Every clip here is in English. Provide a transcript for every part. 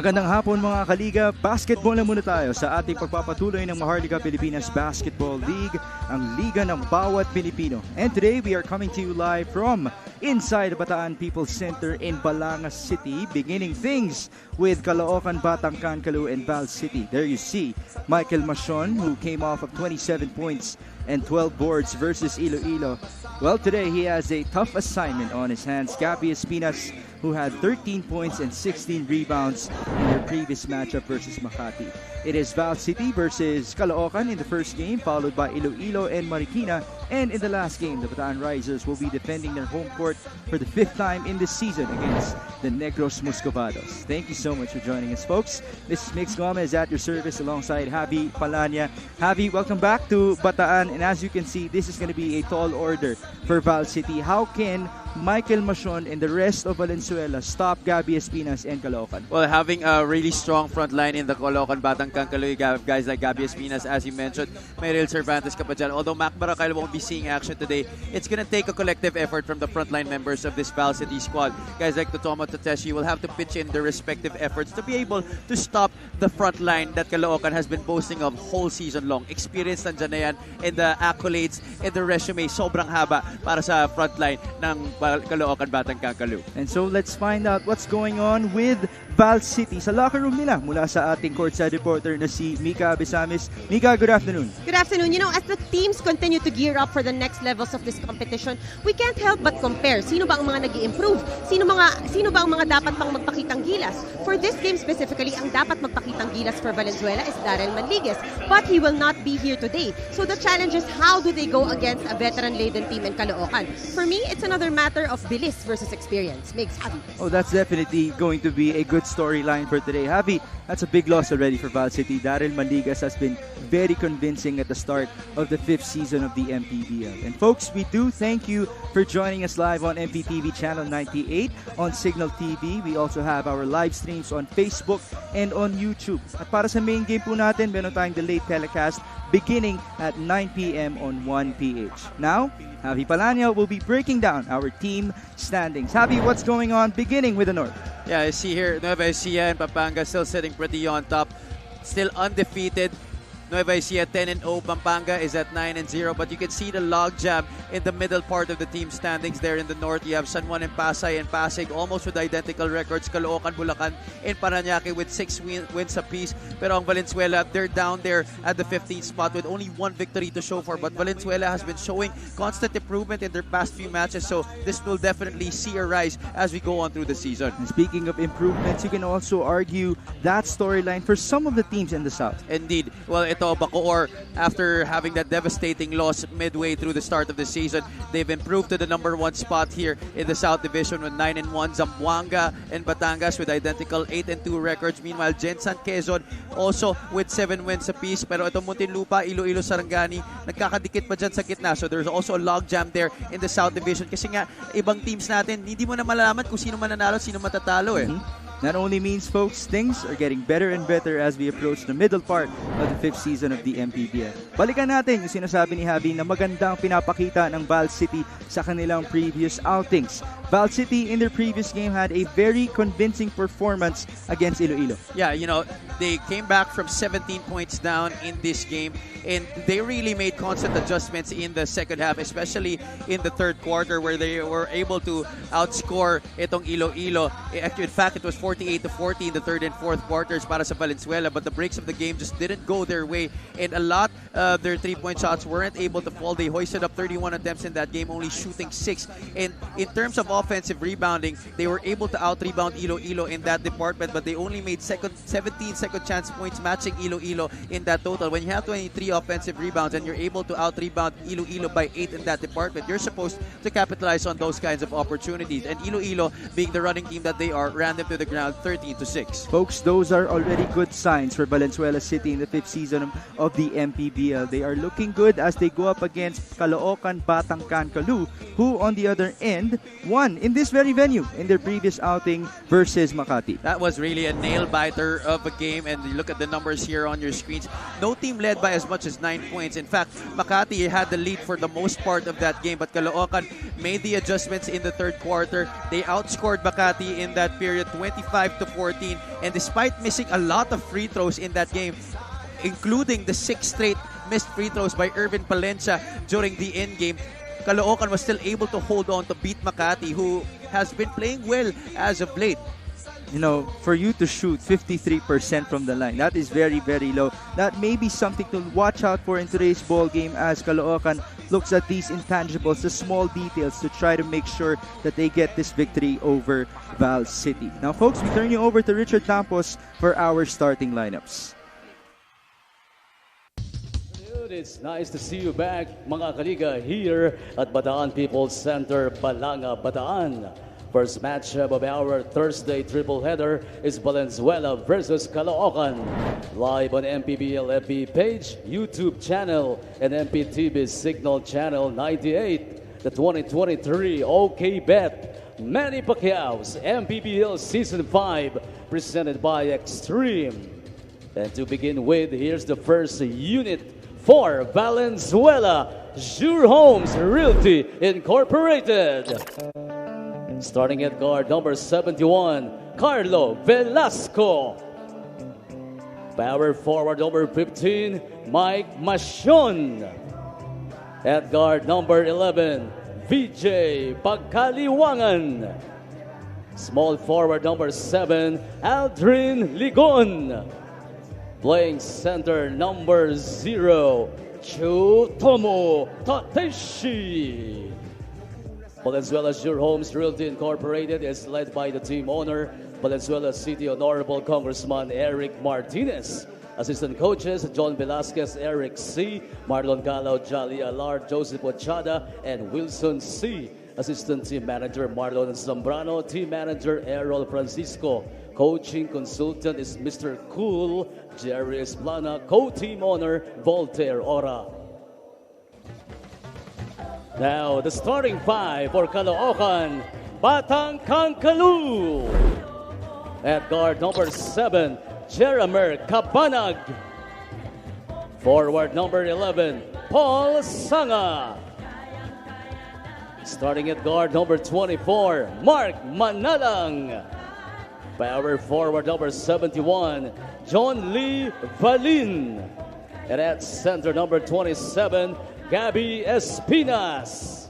Magandang hapon mga kaliga. Basketball na muna tayo sa ating pagpapatuloy ng Maharlika Pilipinas Basketball League, ang liga ng bawat Pilipino. And today we are coming to you live from inside the Bataan People's Center in Balangas City, beginning things with Caloocan, Batangcan, Caloo, and Val City. There you see Michael Machon, who came off of 27 points and 12 boards versus Iloilo. Well, today he has a tough assignment on his hands. Gabby Espinas, who had 13 points and 16 rebounds in their previous matchup versus Makati. It is Val City versus Caloocan in the first game, followed by Iloilo and Marikina. And in the last game, the Bataan Risers will be defending their home court for the 5th time in this season against the Negros Muscovados. Thank you so much for joining us, folks. This is Mix Gomez at your service alongside Javi Palanya. Javi, welcome back to Bataan. And as you can see, this is going to be a tall order for Val City. How can Michael Machon and the rest of Valenzuela stop Gabby Espinas and Caloocan? Well, having a really strong front line in the Caloocan, Batangcan, Caloo, guys like Gabby Espinas, as you mentioned, may real Cervantes ka pa dyan. Although Mac Baracay won't be seeing action today, it's gonna take a collective effort from the frontline members of this Val City squad. Guys like Totomo Tateshi will have to pitch in their respective efforts to be able to stop the front line that Caloocan has been boasting of whole season long. Experience nandiyan na yan, and the accolades and the resume sobrang haba para sa front line ng Caloocan, Batangcan, Caloo. And so let's find out what's going on with Val City sa locker room nila mula sa ating courtside reporter na si Mika Besamis. Mika, good afternoon. Good afternoon. You know, as the teams continue to gear up for the next levels of this competition, we can't help but compare. Sino ba ang mga nag-i-improve? Sino ba ang mga dapat pang magpakitang gilas? For this game specifically, ang dapat magpakitang gilas for Valenzuela is Darrell Manligues, but he will not be here today. So the challenge is, how do they go against a veteran-laden team in Caloocan? For me, it's another matter of bilis versus experience. Makes Javi. Oh, that's definitely going to be a good storyline for today. Javi, that's a big loss already for Val City. Darrell Manligues has been very convincing at the start of the 5th season of the MPBL. And folks, we do thank you for joining us live on MPTV Channel 98, on Signal TV. We also have our live streams on Facebook and on YouTube. At para sa main game po natin, meron tayong delayed telecast beginning at 9 p.m. on 1PH. Now, Javi Palanya will be breaking down our team standings. Javi, what's going on beginning with the North? Yeah, I see here Nueva Ecija and Pampanga still sitting pretty on top, still undefeated. Nueva Ecija 10-0, Pampanga is at 9-0, but you can see the logjam in the middle part of the team standings there in the north. You have San Juan and Pasay and Pasig almost with identical records. Caloocan, Bulacan, and Parañaque with 6 wins apiece. Pero ang Valenzuela, they're down there at the 15th spot with only 1 victory to show for. But Valenzuela has been showing constant improvement in their past few matches, so this will definitely see a rise as we go on through the season. And speaking of improvements, you can also argue that storyline for some of the teams in the South. Indeed. Well, Bacoor, after having that devastating loss midway through the start of the season, they've improved to the number 1 spot here in the South Division with 9-1. Zamboanga and Batangas with identical 8-2 records. Meanwhile, Gensan Quezon also with 7 wins apiece. Pero itong Muntinlupa, Iloilo, Sarangani, nagkakadikit pa dyan sa gitna. So there's also a logjam there in the South Division. Kasi nga, ibang teams natin, hindi mo na malalaman kung sino mananalo, sino matatalo eh. That only means, folks, things are getting better and better as we approach the middle part of the 5th season of the MPBL. Balikan natin yung sinasabi ni Javi na magandang pinapakita ng Val City sa kanilang previous outings. Val City in their previous game had a very convincing performance against Iloilo. Yeah, you know, they came back from 17 points down in this game, and they really made constant adjustments in the second half, especially in the third quarter where they were able to outscore itong Iloilo. In fact, it was 48-40 in the third and fourth quarters para sa Valenzuela, but the breaks of the game just didn't go their way, and a lot of their three-point shots weren't able to fall. They hoisted up 31 attempts in that game, only shooting 6. And in terms of offensive rebounding, they were able to out-rebound Iloilo in that department, but they only made 17 second chance points, matching Iloilo in that total. When you have 23 offensive rebounds and you're able to out-rebound Iloilo by 8 in that department, you're supposed to capitalize on those kinds of opportunities. And Iloilo, being the running team that they are, ran them to the ground 13-6. Folks, those are already good signs for Valenzuela City in the 5th season of the MPBL. They are looking good as they go up against Caloocan, Batangcan, Caloo, who on the other end won in this very venue in their previous outing versus Makati. That was really a nail-biter of a game, and you look at the numbers here on your screens. No team led by as much as 9 points. In fact, Makati had the lead for the most part of that game, but Caloocan made the adjustments in the third quarter. They outscored Makati in that period 24 25-14. And despite missing a lot of free throws in that game, including the 6 straight missed free throws by Irvin Palencia during the end game, Caloocan was still able to hold on to beat Makati, who has been playing well as of late. You know, for you to shoot 53% from the line, that is very, very low. That may be something to watch out for in today's ball game as Caloocan looks at these intangibles, the small details, to try to make sure that they get this victory over Val City. Now, folks, we turn you over to Richard Campos for our starting lineups. It's nice to see you back, mga kaliga, here at Bataan People's Center, Balanga, Bataan. First matchup of our Thursday triple header is Valenzuela versus Caloocan. Live on MPBL FB page, YouTube channel, and MPTV Signal Channel 98. The 2023 OK Bet Manny Pacquiao's MPBL Season 5, presented by Extreme. And to begin with, here's the first unit for Valenzuela, Jure Homes Realty Incorporated. Starting at guard number 71, Carlo Velasco. Power forward number 15, Mike Machon. At guard number 11, VJ Pagkaliwangan. Small forward number 7, Aldrin Ligon. Playing center number 0, Chutomo Tateshi. Valenzuela Jure Homes Realty Incorporated is led by the team owner, Valenzuela City Honorable Congressman Eric Martinez. Assistant coaches, John Velasquez, Eric C., Marlon Calao, Jolly Alar, Joseph Ochada, and Wilson C. Assistant team manager, Marlon Zambrano. Team manager, Errol Francisco. Coaching consultant is Mr. Cool, Jerry Esplana. Co-team owner, Voltaire Ora. Now, the starting 5 for Caloocan, Batang Kankalu. At guard number 7, Jeramer Kabanag. Forward number 11, Paul Sanga. Starting at guard number 24, Mark Manalang. Power forward number 71, John Lee Valin. And at center number 27, Gabby Espinas.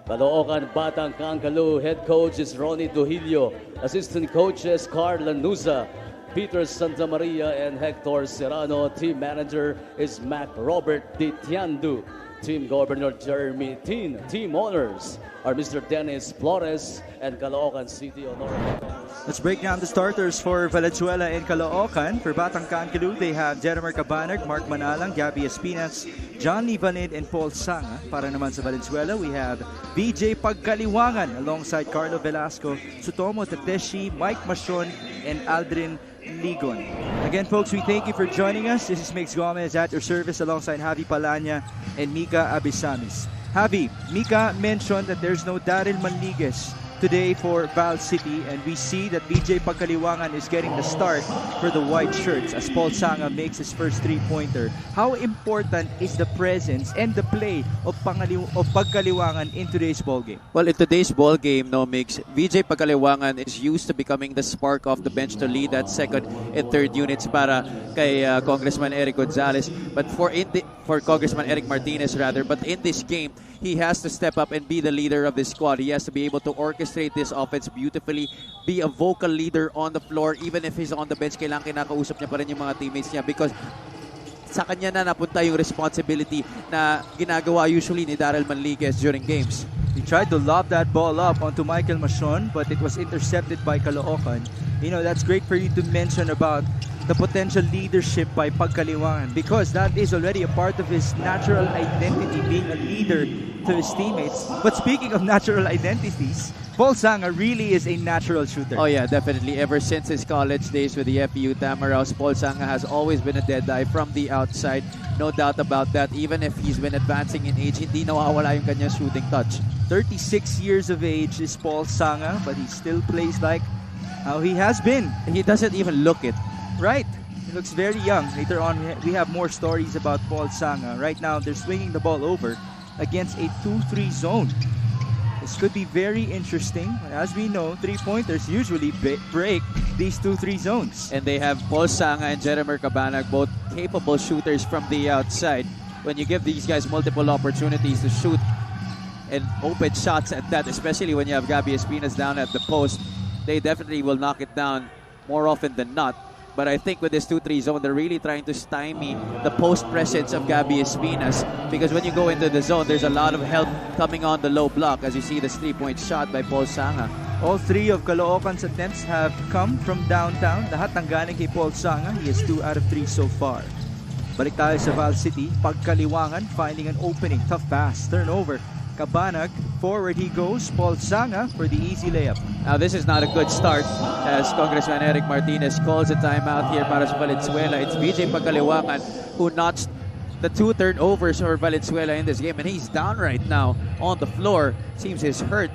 Caloocan Batang Kankalu head coach is Ronnie Duhilio. Assistant coaches Carl Lanuza, Peter Santamaria, and Hector Serrano. Team manager is Mac Robert Di Tiandu. Team Governor Jeremy Tin. Team owners are Mr. Dennis Flores and Caloocan City Honorable. Let's break down the starters for Valenzuela and Caloocan. For Batang Kankalu, they have Jeramer Cabanag, Mark Manalang, Gabby Espinas, John Lee Valid, and Paul Sanga. Para naman sa Valenzuela, we have VJ Pagkaliwangan alongside Carlo Velasco, Sutomo Tateshi, Mike Machon, and Aldrin Ligon. Again, folks, we thank you for joining us. This is Mix Gomez at your service alongside Javi Palanya and Mika Abisamis. Javi, Mika mentioned that there's no Daryl Manligues today for Val City, and we see that VJ Pagkaliwangan is getting the start for the white shirts as Paul Sanga makes his first three-pointer. How important is the presence and the play of Pagkaliwangan in today's ballgame? Well, in today's ball game, no mix, VJ Pagkaliwangan is used to becoming the spark off the bench to lead that second and third units para kay Congressman Eric Gonzalez. But for Congressman Eric Martinez rather, but in this game, he has to step up and be the leader of this squad. He has to be able to orchestrate this offense beautifully, be a vocal leader on the floor. Even if he's on the bench, kailangan kinakausap niya pa rin yung mga teammates niya because sa kanya na napunta yung responsibility na ginagawa usually ni Daryl Manligues during games. He tried to lob that ball up onto Michael Machon, but it was intercepted by Caloocan. You know, that's great for you to mention about the potential leadership by Pagkaliwangan because that is already a part of his natural identity, being a leader to his teammates. But speaking of natural identities, Paul Sanga really is a natural shooter. Oh yeah, definitely. Ever since his college days with the FEU Tamaraws, Paul Sanga has always been a dead eye from the outside. No doubt about that. Even if he's been advancing in age, hindi nawawala yung kanyang shooting touch. 36 years of age is Paul Sanga, but he still plays like how he has been. He doesn't even look it. Right. He looks very young. Later on, we have more stories about Paul Sanga. Right now, they're swinging the ball over against a 2-3 zone. This could be very interesting. As we know, three-pointers usually break these 2-3 zones. And they have Paul Sanga and Jeremy Cabanag, both capable shooters from the outside. When you give these guys multiple opportunities to shoot and open shots at that, especially when you have Gabby Espinas down at the post, they definitely will knock it down more often than not. But I think with this 2-3 zone, they're really trying to stymie the post presence of Gabby Espinas, because when you go into the zone, there's a lot of help coming on the low block, as you see this 3-point shot by Paul Sanga. All three of Caloocan's attempts have come from downtown. Lahat ng galing kay Paul Sanga. He has 2 out of 3 so far. Balik tayo sa Val City. Pagkaliwangan, finding an opening. Tough pass. Turnover. Cabanag, forward he goes. Paul Sanga for the easy layup. Now this is not a good start, as Congressman Eric Martinez calls a timeout here para sa Valenzuela. It's VJ Pagkaliwangan who notched the 2 turnovers for Valenzuela in this game, and he's down right now on the floor. Seems he's hurt.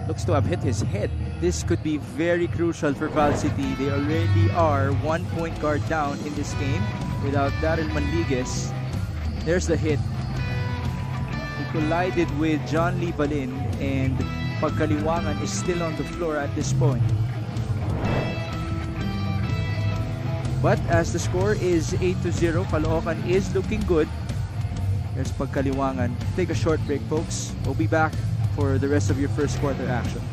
Looks to have hit his head. This could be very crucial for Val City. They already are 1 point guard down in this game without Daryl Manliguez. There's the hit. He collided with John Lee Balin, and Pagkaliwangan is still on the floor at this point. But as the score is 8-0, Caloocan is looking good. There's Pagkaliwangan. Take a short break, folks. We'll be back for the rest of your first quarter action.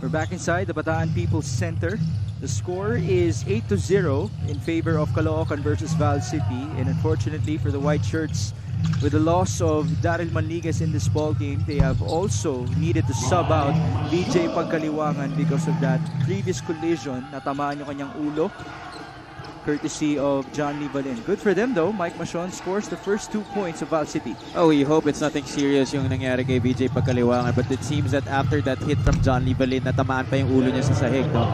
We're back inside the Bataan People's Center. The score is 8-0 in favor of Caloocan versus Val City. And unfortunately for the white shirts, with the loss of Daryl Manliguez in this ball game, they have also needed to sub out VJ Pagkaliwangan because of that previous collision. Natamaan yung kanyang ulo, courtesy of John Lee Balin. Good for them though. Mike Machon scores the first 2 points of Val City. Oh, we hope it's nothing serious yung nangyari kay VJ Pagkaliwangan, but it seems that after that hit from John Lee Balin, natamaan pa yung ulo niya sa sahig, no?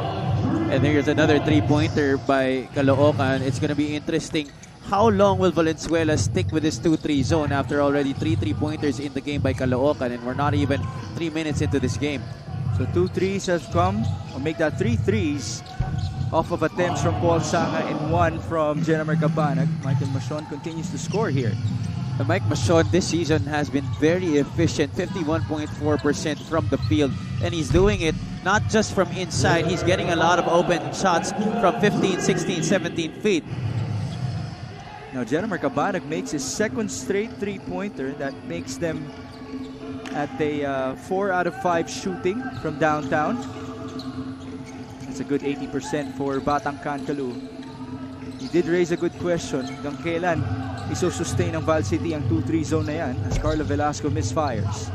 And here's another 3-pointer by Caloocan. It's gonna be interesting. How long will Valenzuela stick with this 2-3 zone after already 3 3-pointers in the game by Caloocan, and we're not even 3 minutes into this game? So 2 threes have come, or make that 3 threes off of attempts from Paul Sanga and 1 from Jennifer Cabanag. Michael Machon continues to score here. Mike Machon this season has been very efficient, 51.4% from the field, and he's doing it not just from inside. He's getting a lot of open shots from 15, 16, 17 feet. Now Jennifer Cabanag makes his second straight 3-pointer. That makes them at a 4 out of 5 shooting from downtown. That's a good 80% for Batang Kankalu. You did raise a good question. Hanggang kailan isosustain ng Val City ang 2-3 zone na yan as Carlo Velasco misfires?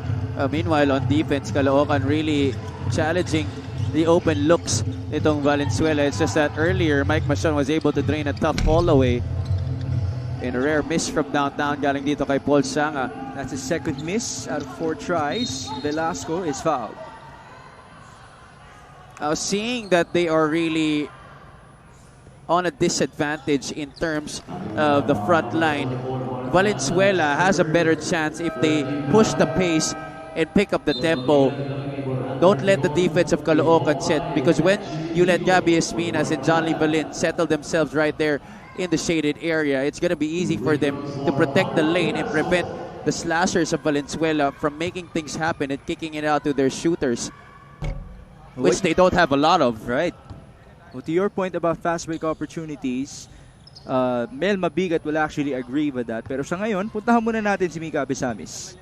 Meanwhile, on defense, Caloocan really challenging the open looks nitong Valenzuela. It's just that earlier, Mike Machon was able to drain a tough fall away. In a rare miss from downtown, galing dito kay Paul Sanga. That's his second miss out of 4 tries. Velasco is fouled. Seeing that they are really on a disadvantage in terms of the front line, Valenzuela has a better chance if they push the pace and pick up the tempo. Don't let the defense of Caloocan set, because when you let Gabby Espinas and John Lee Balin settle themselves right there in the shaded area, it's going to be easy for them to protect the lane and prevent the slashers of Valenzuela from making things happen and kicking it out to their shooters, which they don't have a lot of. Right. Well, to your point about fast break opportunities, Mel Mabigat will actually agree with that. Pero sa ngayon, puntahan muna natin si Mika Abesamis.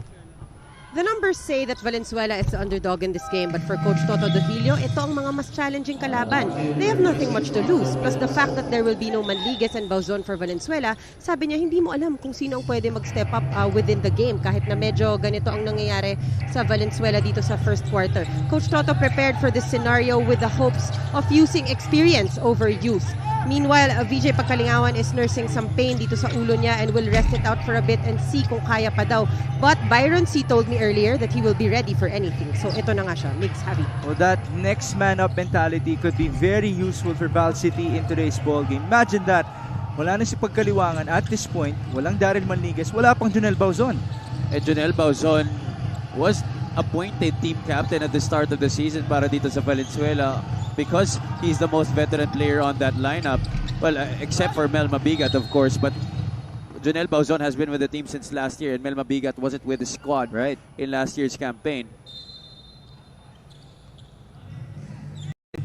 The numbers say that Valenzuela is the underdog in this game, but for Coach Toto Dovilio, ito ang mga mas challenging kalaban. They have nothing much to lose, plus the fact that there will be no Manligues and Bauzon for Valenzuela, sabi niya hindi mo alam kung sino ang pwede mag-step up within the game kahit na medyo ganito ang nangyayari sa Valenzuela dito sa first quarter. Coach Toto prepared for this scenario with the hopes of using experience over youth. Meanwhile, VJ Pagkalingawan is nursing some pain dito sa ulo niya and will rest it out for a bit and see kung kaya pa daw. But Byron C told me earlier that he will be ready for anything. So ito na nga siya, Migs Javi. Well, that next man up mentality could be very useful for Val City in today's ball game. Imagine that. Wala na si Pagkaliwangan at this point. Walang Daryl Manligues. Wala pang Jonel Bauzon. And Jonel Bauzon was appointed team captain at the start of the season para dito sa Valenzuela because he's the most veteran player on that lineup. Well, except for Mel Mabigat, of course, but Jonel Bauzon has been with the team since last year, and Mel Mabigat wasn't with the squad in last year's campaign.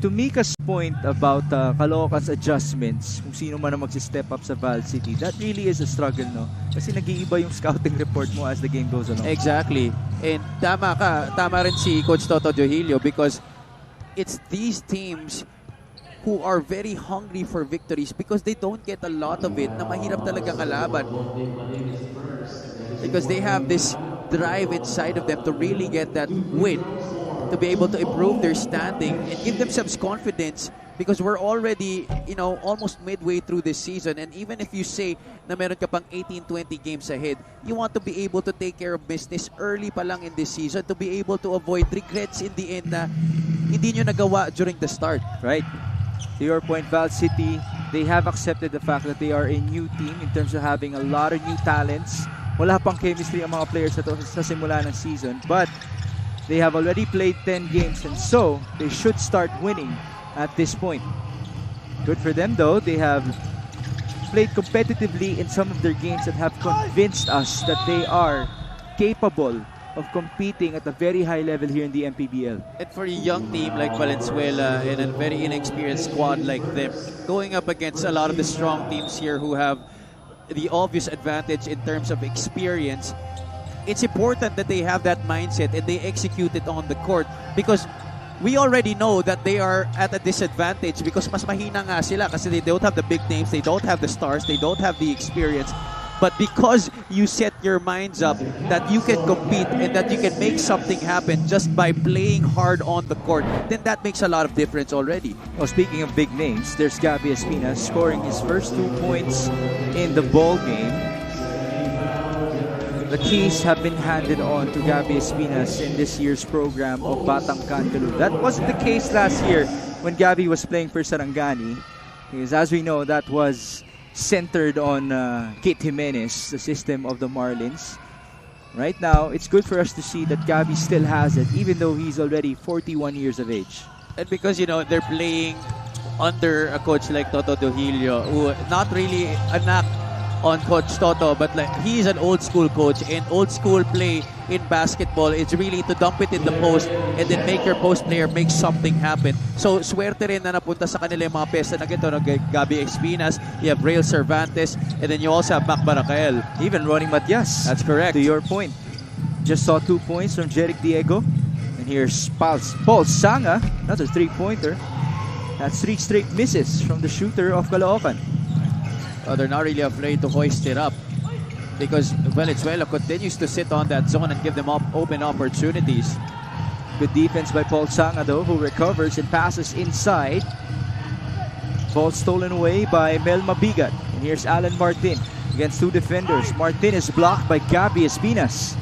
To Mika's point about Caloocan's adjustments, kung sino man ang mag-step up sa Val City, that really is a struggle, no? Kasi nag-iiba yung scouting report mo as the game goes along. Exactly. And tama rin si Coach Toto Dovilio because it's these teams who are very hungry for victories because they don't get a lot of it na mahirap talaga kalaban. Because they have this drive inside of them to really get that win, to be able to improve their standing and give themselves confidence because we're already, almost midway through this season, and even if you say na meron ka pang 18-20 games ahead, you want to be able to take care of business early pa lang in this season to be able to avoid regrets in the end na hindi nyo nagawa during the start. Right. To your point, Val City, they have accepted the fact that they are a new team in terms of having a lot of new talents. Wala pang chemistry ang mga players sa simula ng season, but they have already played 10 games, and so they should start winning at this point. Good for them, though. They have played competitively in some of their games that have convinced us that they are capable of competing at a very high level here in the MPBL. And for a young team like Valenzuela and a very inexperienced squad like them, going up against a lot of the strong teams here who have the obvious advantage in terms of experience, it's important that they have that mindset and they execute it on the court because we already know that they are at a disadvantage because mas mahina nga sila kasi they don't have the big names, they don't have the stars, they don't have the experience. But because you set your minds up that you can compete and that you can make something happen just by playing hard on the court, then that makes a lot of difference already. Well, speaking of big names, there's Gabby Espina scoring his first 2 points in the ball game. The keys have been handed on to Gabby Espinas in this year's program of Batang Kangaloo. That wasn't the case last year when Gabby was playing for Sarangani, because as we know, that was centered on Kate Jimenez, the system of the Marlins. Right now, it's good for us to see that Gabby still has it, even though he's already 41 years of age. And because, they're playing under a coach like Toto Dovilio, who not really a knock on Coach Toto, but like he's an old school coach, and old school play in basketball is really to dump it in the post and then make your post player make something happen. So swerte rin na napunta sa kanila yung mga pesta na gito, Gabby Espinas, you have Rael Cervantes, and then you also have Mac Baracael. Even Ronnie Matias. That's correct. To your point, just saw 2 points from Jeric Diego, and here's Paul Sanga, another 3-pointer. That's 3 straight misses from the shooter of Caloocan. They're not really afraid to hoist it up because Valenzuela continues to sit on that zone and give them open opportunities. Good defense by Paul Sanga, though, who recovers and passes inside. Ball stolen away by Mel Mabigat. And here's Alan Martin against 2 defenders. Martin is blocked by Gabby Espinas.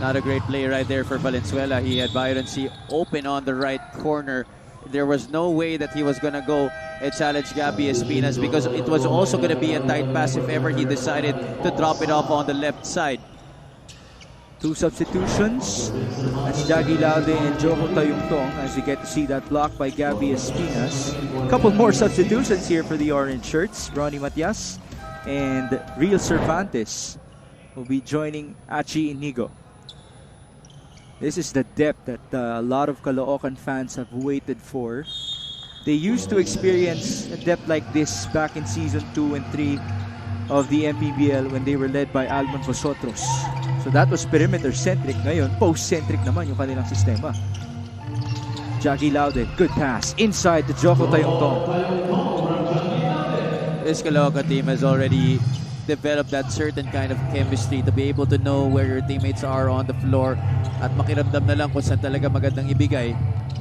Not a great play right there for Valenzuela. He had Byron C open on the right corner. There was no way that he was going to go and challenge Gabby Espinas because it was also going to be a tight pass if ever he decided to drop it off on the left side. 2 substitutions. That's Jaggy Laude and Joko Tayungtong as we get to see that block by Gabby Espinas. A couple more substitutions here for the orange shirts. Ronnie Matias and Rael Cervantes will be joining Achi Inigo. This is the depth that a lot of Caloocan fans have waited for. They used to experience a depth like this back in Season 2 and 3 of the MPBL when they were led by Almon Vosotros. So that was perimeter-centric. Ngayon, post-centric naman yung kanilang sistema. Jackie Laude, good pass. Inside to Joko Tayongtong. This Caloocan team has already developed that certain kind of chemistry to be able to know where your teammates are on the floor at makiramdam na lang kung saan talaga magandang ibigay.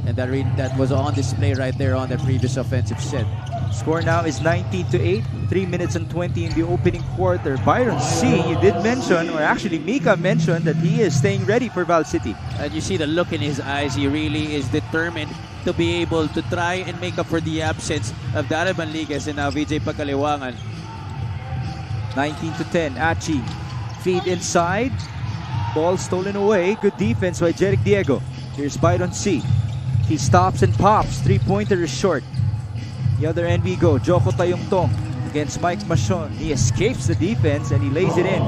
And that was on display right there on the previous offensive set. Score now is 19-8, 3 minutes and 20 in the opening quarter. Byron C, you did mention, or actually Mika mentioned, that he is staying ready for Val City. And you see the look in his eyes. He really is determined to be able to try and make up for the absence of Darren Manliguez and now VJ Pagkaliwangan. 19-10, Achi. Feed inside. Ball stolen away. Good defense by Jeric Diego. Here's Byron C. He stops and pops. Three-pointer is short. The other end we go. Joko Tayongtong against Mike Machon. He escapes the defense and he lays it in.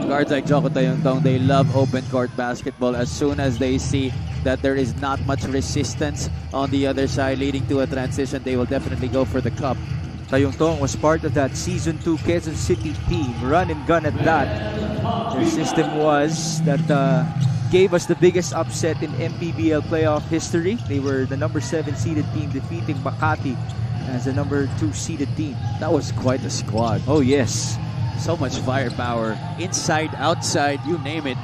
Guards like Joko Tayongtong, they love open court basketball. As soon as they see that there is not much resistance on the other side leading to a transition, they will definitely go for the cup. Tayongtong was part of that Season 2 Quezon City team. Run and gun at that. Their system was that gave us the biggest upset in MPBL playoff history. They were the number 7 seeded team defeating Makati as the number 2 seeded team. That was quite a squad. Oh yes. So much firepower. Inside, outside, you name it.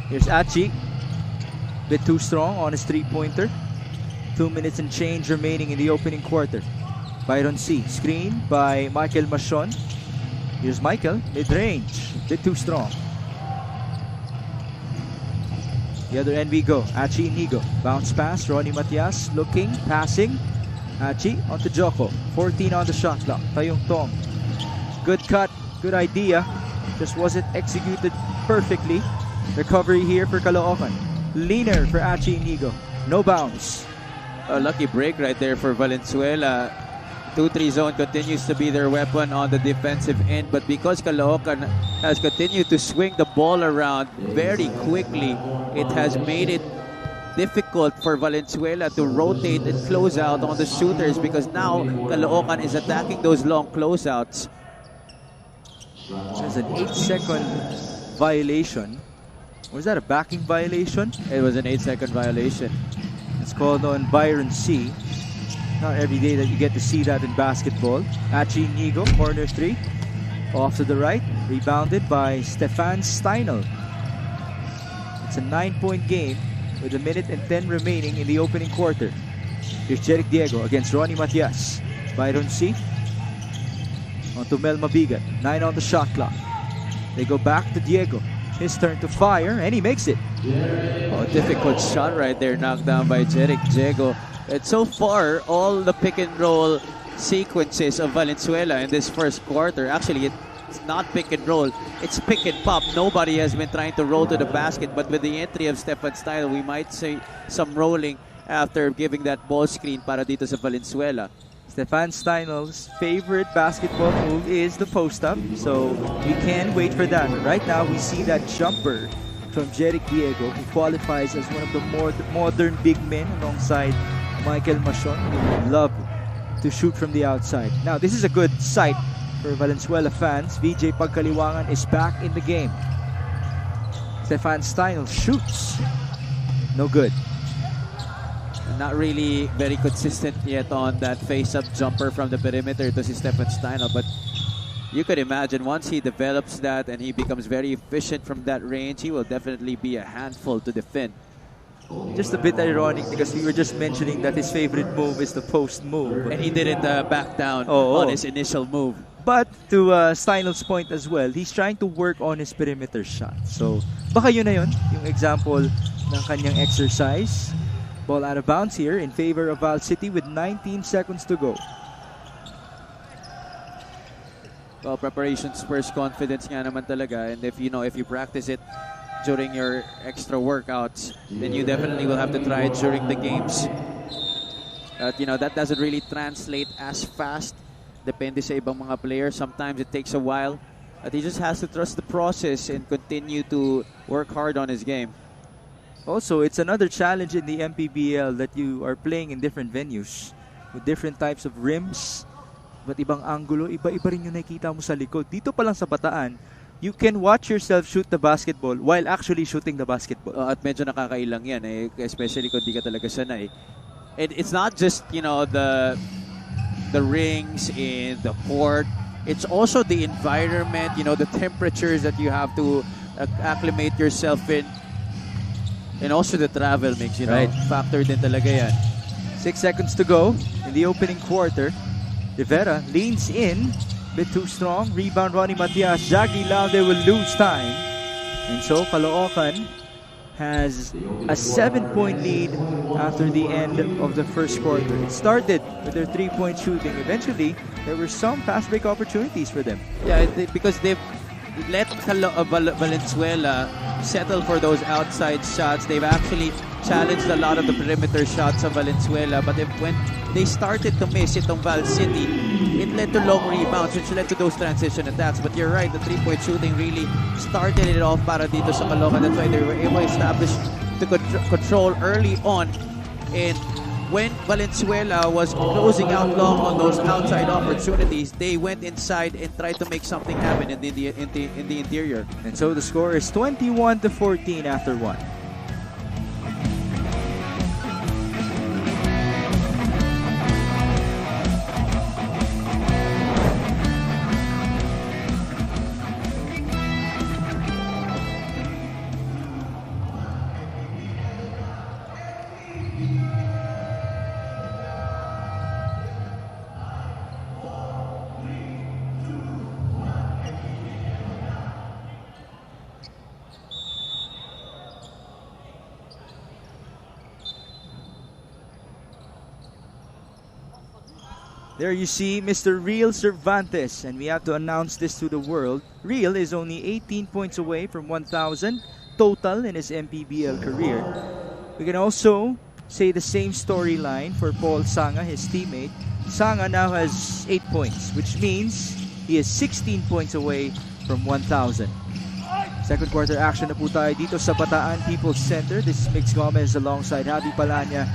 Here's Achi. Bit too strong on his three-pointer. 2 minutes and change remaining in the opening quarter. Byron C. Screen by Michael Machon. Here's Michael. Mid-range. Bit too strong. The other end we go. Achi Inigo. Bounce pass. Ronnie Matias looking, passing. Achi onto Joko. 14 on the shot clock. Tayongtong. Good cut. Good idea. Just wasn't executed perfectly. Recovery here for Caloocan. Leaner for Achi Inigo. No bounce. A lucky break right there for Valenzuela. 2-3 zone continues to be their weapon on the defensive end, but because Caloocan has continued to swing the ball around very quickly, it has made it difficult for Valenzuela to rotate and close out on the shooters because now Caloocan is attacking those long closeouts. There's an 8-second violation. Was that a backing violation? It was an 8-second violation. It's called on Byron C. Not every day that you get to see that in basketball. Achi Inigo, corner 3. Off to the right. Rebounded by Stefan Steinel. It's a 9-point game with 1 minute and 10 remaining in the opening quarter. Here's Jeric Diego against Ronnie Matias. Byron C. On to Mel Mabigat. 9 on the shot clock. They go back to Diego. His turn to fire, and he makes it. Oh, difficult shot right there, knocked down by Jeric Diego. And so far, all the pick and roll sequences of Valenzuela in this first quarter, actually it's not pick and roll, it's pick and pop. Nobody has been trying to roll to the basket, but with the entry of Stefan Style, we might see some rolling after giving that ball screen para dito sa Valenzuela. Stefan Steinel's favorite basketball move is the post-up, so we can wait for that. Right now, we see that jumper from Jeric Diego, who qualifies as one of the more modern big men alongside Michael Machon, who would love to shoot from the outside. Now, this is a good sight for Valenzuela fans. VJ Pagkaliwangan is back in the game. Stefan Steinel shoots. No good. Not really very consistent yet on that face-up jumper from the perimeter to si Stefan Steinel, but you could imagine once he develops that and he becomes very efficient from that range, he will definitely be a handful to defend. Just a bit ironic because we were just mentioning that his favorite move is the post move. And he didn't back down on his initial move. But to Steinel's point as well, he's trying to work on his perimeter shot. So, baka yun na yun, yung example ng kanyang exercise. Ball out of bounds here in favor of Val City with 19 seconds to go. Well, preparation spurs confidence nga naman talaga, and if you practice it during your extra workouts, then you definitely will have to try it during the games. That doesn't really translate as fast. Depende sa ibang mga players. Sometimes it takes a while. But he just has to trust the process and continue to work hard on his game. Also, it's another challenge in the MPBL that you are playing in different venues with different types of rims, but ibang angulo, iba-iba rin yung nakikita mo sa likod. Dito pa lang sa Bataan, you can watch yourself shoot the basketball while actually shooting the basketball. At medyo nakakailang yan, especially kung di ka talaga sanay. And it's not just, the rings in the court. It's also the environment, the temperatures that you have to acclimate yourself in. And also the travel mix, Right. Factor din talaga yan. 6 seconds to go in the opening quarter. Rivera leans in, bit too strong. Rebound Ronnie Matias. Jaggy Laude will lose time. And so Caloocan has a 7-point lead after the end of the first quarter. It started with their 3-point shooting. Eventually, there were some fast break opportunities for them. Yeah, because they've let Valenzuela settle for those outside shots. They've actually challenged a lot of the perimeter shots of Valenzuela, but when they started to miss itong Val City, it led to long rebounds, which led to those transition attacks. But you're right, the 3-point shooting really started it off para dito sa Caloocan. That's why they were able to establish the control early on. And when Valenzuela was closing out long on those outside opportunities, they went inside and tried to make something happen in the interior. And so the score is 21-14 after 1. There you see Mr. Real Cervantes, and we have to announce this to the world. Real is only 18 points away from 1,000 total in his MPBL career. We can also say the same storyline for Paul Sanga, his teammate. Sanga now has 8 points, which means he is 16 points away from 1,000. Second quarter action na po tayo dito sa Bataan People's Center. This is Mix Gomez alongside Javi Palanya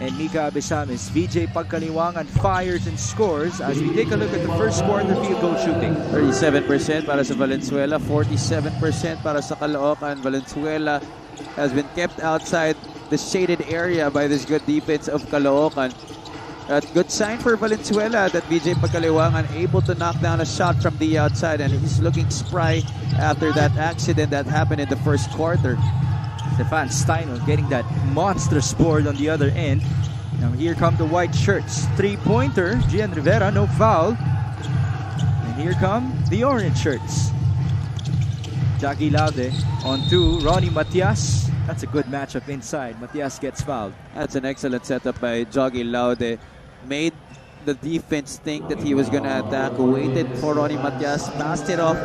and Mika Abesamis. VJ Pagkaliwangan fires and scores as we take a look at the first quarter field goal shooting. 37% para sa Valenzuela, 47% para sa Caloocan. Valenzuela has been kept outside the shaded area by this good defense of Caloocan. A good sign for Valenzuela that VJ Pagkaliwangan able to knock down a shot from the outside, and he's looking spry after that accident that happened in the first quarter. Stefan Steino getting that monstrous board on the other end. Now here come the white shirts. Three-pointer, Gian Rivera, no foul. And here come the orange shirts. Jackie Laude on 2, Ronnie Matias. That's a good matchup inside. Matias gets fouled. That's an excellent setup by Joggy Laude. Made the defense think that he was going to attack, waited for Ronnie Matias, passed it off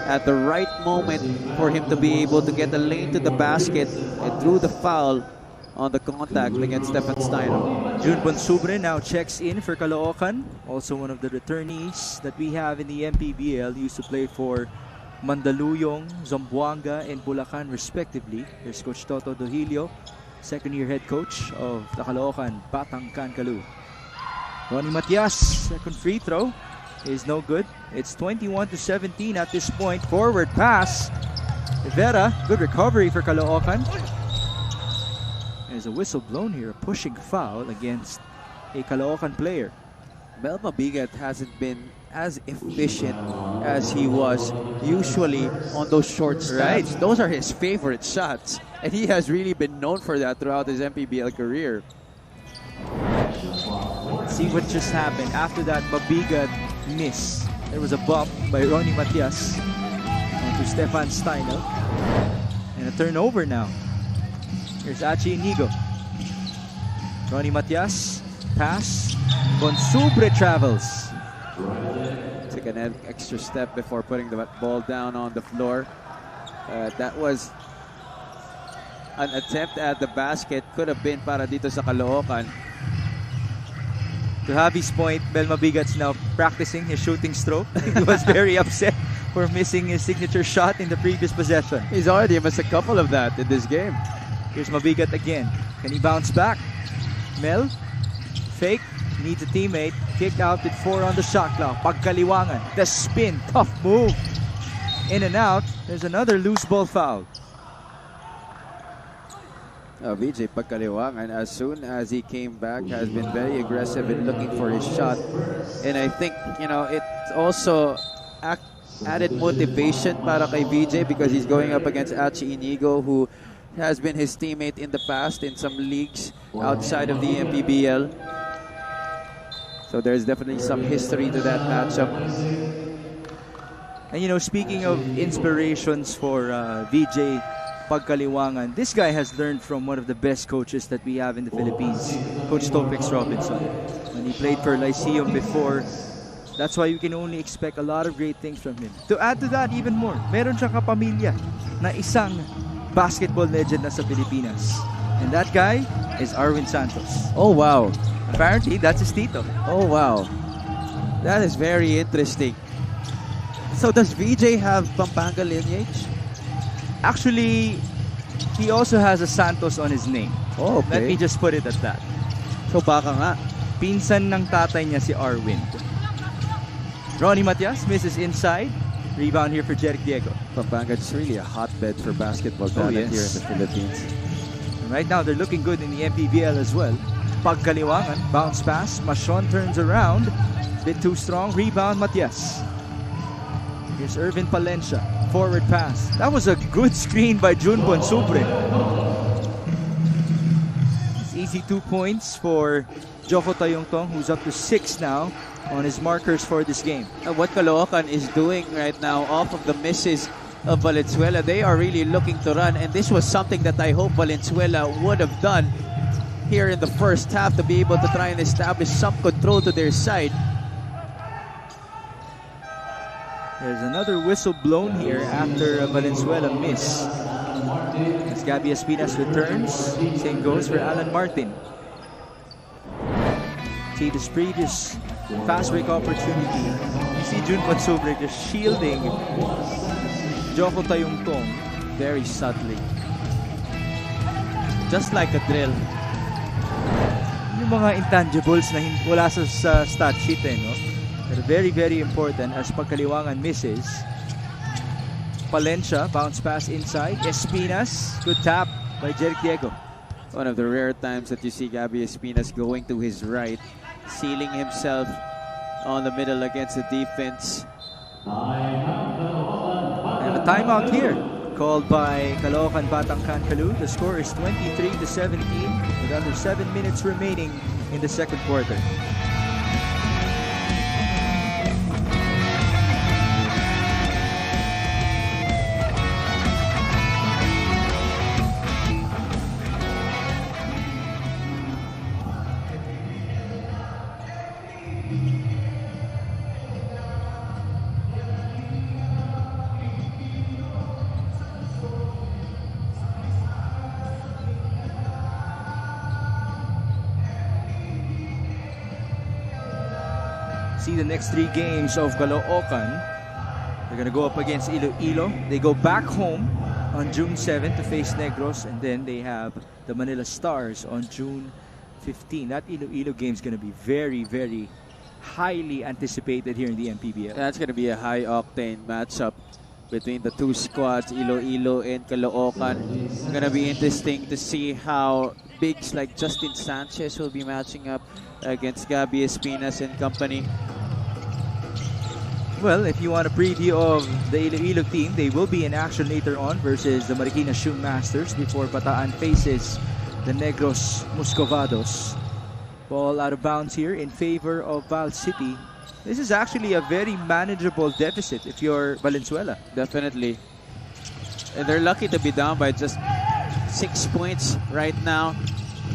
at the right moment for him to be able to get the lane to the basket, and drew the foul on the contact against Stefan Steiner. June Bonsubre now checks in for Caloocan, also one of the returnees that we have in the MPBL. Used to play for Mandaluyong, Zamboanga, and Bulacan respectively. There's Coach Toto Dohilio, second-year head coach of the Caloocan Batang Kankalu. Ronnie Matias, second free throw is no good. It's 21-17 at this point. Forward pass. Rivera, good recovery for Caloocan. There's a whistle blown here, a pushing foul against a Caloocan player. Mel Mabigat hasn't been as efficient as he was usually on those short stabs. Those are his favorite shots, and he has really been known for that throughout his MPBL career. See what just happened after that Mabigat miss. There was a bump by Ronnie Matias onto Stefan Steino. And a turnover now. Here's Achi Inigo. Ronnie Matias, pass. Bonsubre travels. Took an extra step before putting the ball down on the floor. That was an attempt at the basket. Could have been para dito sa Caloocan. To Javi's point, Mel Mabigat's now practicing his shooting stroke. He was very upset for missing his signature shot in the previous possession. He's already missed a couple of that in this game. Here's Mabigat again. Can he bounce back? Mel, fake, needs a teammate. Kicked out with 4 on the shot clock. Pagkaliwangan, the spin, tough move. In and out. There's another loose ball foul. VJ Pagkaliwangan, as soon as he came back, has been very aggressive in looking for his shot. And I think, it also added motivation para kay VJ because he's going up against Achi Inigo, who has been his teammate in the past in some leagues outside of the MPBL. So there's definitely some history to that matchup. And speaking of inspirations for VJ Pagkaliwangan, this guy has learned from one of the best coaches that we have in the Philippines, Coach Topex Robinson. When he played for Lyceum before, that's why you can only expect a lot of great things from him. To add to that even more, meron siyang kapamilya na isang basketball legend na sa Pilipinas. And that guy is Arwin Santos. Oh, wow. Apparently, that's his tito. Oh, wow. That is very interesting. So does VJ have Pampanga lineage? Actually, he also has a Santos on his name. Oh, okay. Let me just put it at that. So baka nga. Pinsan ng tatay niya si Arwin. Ronnie Matias misses inside. Rebound here for Jeric Diego. Pampanga is really a hotbed for basketball talent here in the Philippines. And right now, they're looking good in the MPBL as well. Pagkaliwangan, bounce pass. Machon turns around. Bit too strong. Rebound, Matias. Here's Irvin Palencia. Forward pass. That was a good screen by Junbon Subre. It's easy 2 points for Joko Tayongtong, who's up to 6 now on his markers for this game. And what Caloocan is doing right now off of the misses of Valenzuela, they are really looking to run, and this was something that I hope Valenzuela would have done here in the first half to be able to try and establish some control to their side. There's another whistle blown here after a Valenzuela miss. As Gabby Espinas returns, same goes for Alan Martin. See this previous fast break opportunity. You see Junbon Subre just shielding Joko Tayongtong very subtly. Just like a drill. Yung mga intangibles na wala sa stat sheet no? They're very, very important as Pagkaliwangan misses. Palencia, bounce pass inside. Espinas, good tap by Jeric Diego. One of the rare times that you see Gabby Espinas going to his right, sealing himself on the middle against the defense. I have a timeout here called by Caloocan Batangcan Caloo. The score is 23-17 with under 7 minutes remaining in the second quarter. See the next 3 games of Caloocan. They're going to go up against Iloilo. They go back home on June 7th to face Negros, and then they have the Manila Stars on June 15. That Iloilo game is going to be very, very highly anticipated here in the MPBL. That's going to be a high-octane matchup between the two squads, Iloilo and Caloocan. It's going to be interesting to see how bigs like Justin Sanchez will be matching up against Gabby Espinas and company. Well, if you want a preview of the Iloilo team, they will be in action later on versus the Marikina Shoe Masters before Bataan faces the Negros Muscovados. Ball out of bounds here in favor of Val City. This is actually a very manageable deficit if you're Valenzuela. Definitely. And they're lucky to be down by just 6 points right now.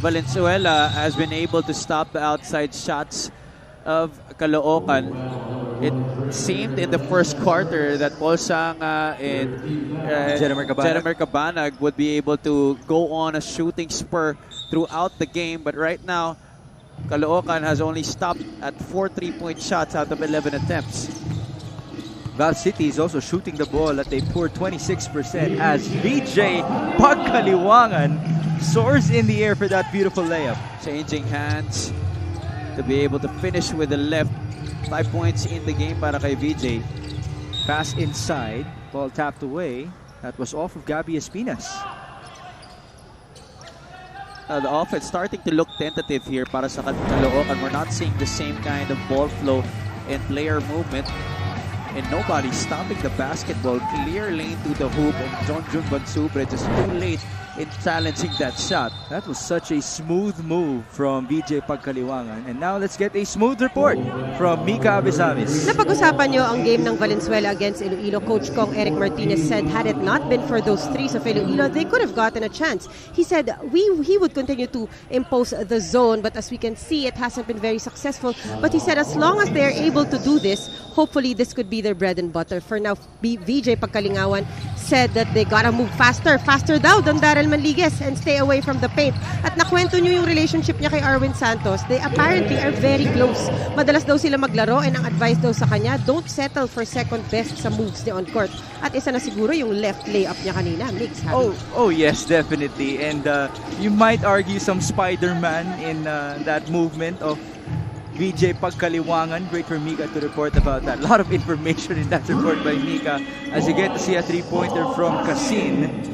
Valenzuela has been able to stop the outside shots of Caloocan. It seemed in the first quarter that Paul Sanga and Jeremer Cabanag would be able to go on a shooting spur throughout the game, but right now Caloocan has only stopped at 4 3-point shots out of 11 attempts. Val City is also shooting the ball at a poor 26% as VJ Pagkaliwangan soars in the air for that beautiful layup. Changing hands to be able to finish with the left. 5 points in the game para kay VJ. Pass inside. Ball tapped away. That was off of Gabby Espinas. The offense starting to look tentative here para sa Caloocan. We're not seeing the same kind of ball flow and player movement. And nobody's stopping the basketball. Clear lane to the hoop, and John Jun Bansubre just too late in challenging that shot. That was such a smooth move from VJ Pagkaliwangan. And now let's get a smooth report from Mika Abesamis. Napag-usapan nyo ang game ng Valenzuela against Iloilo. Coach Kong Eric Martinez said had it not been for those threes of Iloilo, they could have gotten a chance. He said he would continue to impose the zone, but as we can see, it hasn't been very successful. But he said as long as they're able to do this, hopefully this could be their bread and butter. For now, VJ Pagkalingawan said that they gotta move faster daw than Daryl Manliguez and stay away from the paint. At nakwento nyo yung relationship niya kay Arwin Santos, they apparently are very close. Madalas daw sila maglaro, and ang advice daw sa kanya, don't settle for second best sa moves ni on court. At isa na siguro yung left layup niya kanina, Mix. Oh yes, definitely. And you might argue some Spider-Man in that movement of VJ Pagkaliwangan. Great for Mika to report about that. A lot of information in that report by Mika as you get to see a three-pointer from Casin.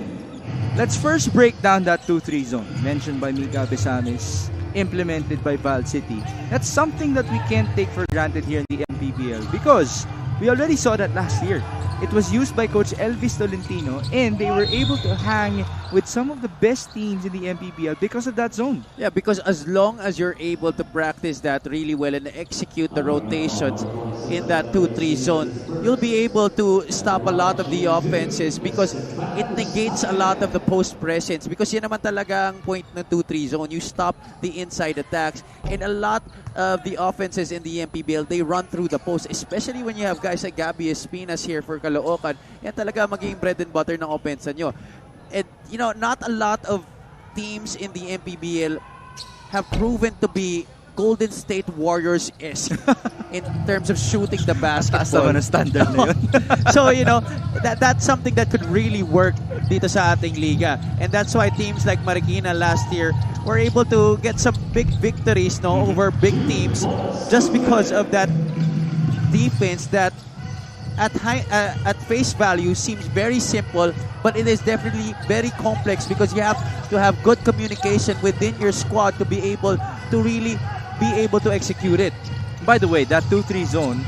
Let's first break down that 2-3 zone mentioned by Mika Besamis, implemented by Val City. That's something that we can't take for granted here in the MPBL because we already saw that last year. It was used by Coach Elvis Tolentino, and they were able to hang with some of the best teams in the MPBL because of that zone. Yeah, because as long as you're able to practice that really well and execute the rotations in that 2-3 zone, you'll be able to stop a lot of the offenses because it negates a lot of the post presence. Because yan naman talaga ang point ng 2-3 zone. You stop the inside attacks, and a lot of the offenses in the MPBL, they run through the post, especially when you have guys like Gabby Espinas here for Caloocan. Yan talaga magiging bread and butter ng offense nyo. And, you know, not a lot of teams in the MPBL have proven to be Golden State Warriors-esque in terms of shooting the basketball. Standard na yun. So, you know, that's something that could really work dito sa ating liga. And that's why teams like Marikina last year were able to get some big victories over big teams just because of that defense that at face value seems very simple, but it is definitely very complex because you have to have good communication within your squad to be able to really be able to execute it. By the way, that 2-3 zone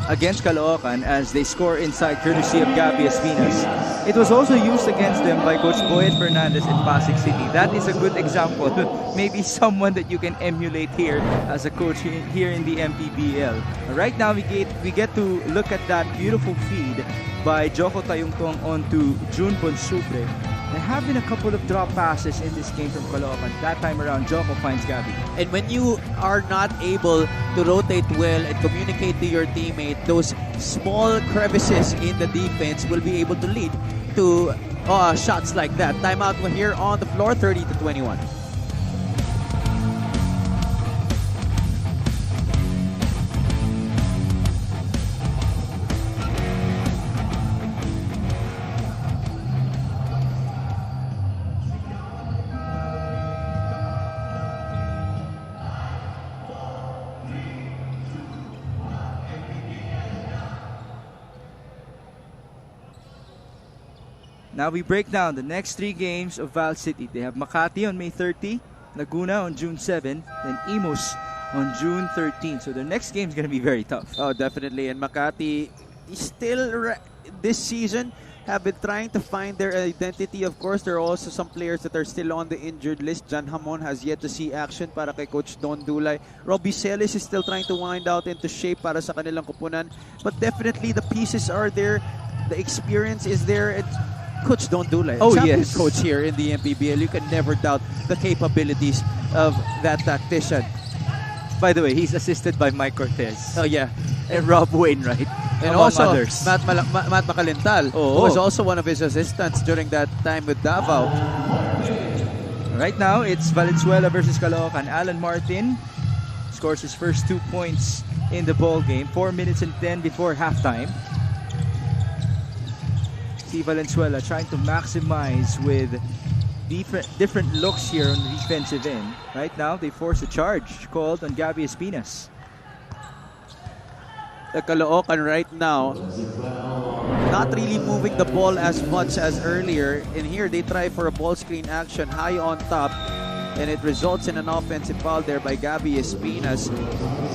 against Caloocan as they score inside courtesy of Gabby Espinas, it was also used against them by Coach Boyd Fernandez in Pasig City. That is a good example. Maybe someone that you can emulate here as a coach here in the MPBL. Right now, we get to look at that beautiful feed by Joko Tayungtong onto June Bonsubre. There have been a couple of drop passes in this game from Caloocan. That time around, Joko finds Gabby. And when you are not able to rotate well and communicate to your teammate, those small crevices in the defense will be able to lead to shots like that. Timeout here on the floor, 30-21. Now we break down the next 3 games of Val City. They have Makati on May 30, Laguna on June 7, then Imus on June 13. So their next game is going to be very tough. Oh, definitely. And Makati still this season have been trying to find their identity. Of course, there are also some players that are still on the injured list. Jan Hamon has yet to see action para kay Coach Don Dulay. Robbie Celis is still trying to wind out into shape para sa kanilang kupunan. But definitely the pieces are there. The experience is there. Coach Don Dulay, yes, coach here in the MPBL. You can never doubt the capabilities of that tactician. By the way, he's assisted by Mike Cortez. Oh yeah, and Rob Wainwright, and among also others. Matt Macalental, who was also one of his assistants during that time with Davao. Right now, it's Valenzuela versus Caloocan. Alan Martin scores his first 2 points in the ball game. 4 minutes and 10 before halftime. See Valenzuela trying to maximize with different looks here on the defensive end. Right now, they force a charge called on Gabby Espinas. The Caloocan right now not really moving the ball as much as earlier. And here they try for a ball screen action high on top, and it results in an offensive foul there by Gabby Espinas.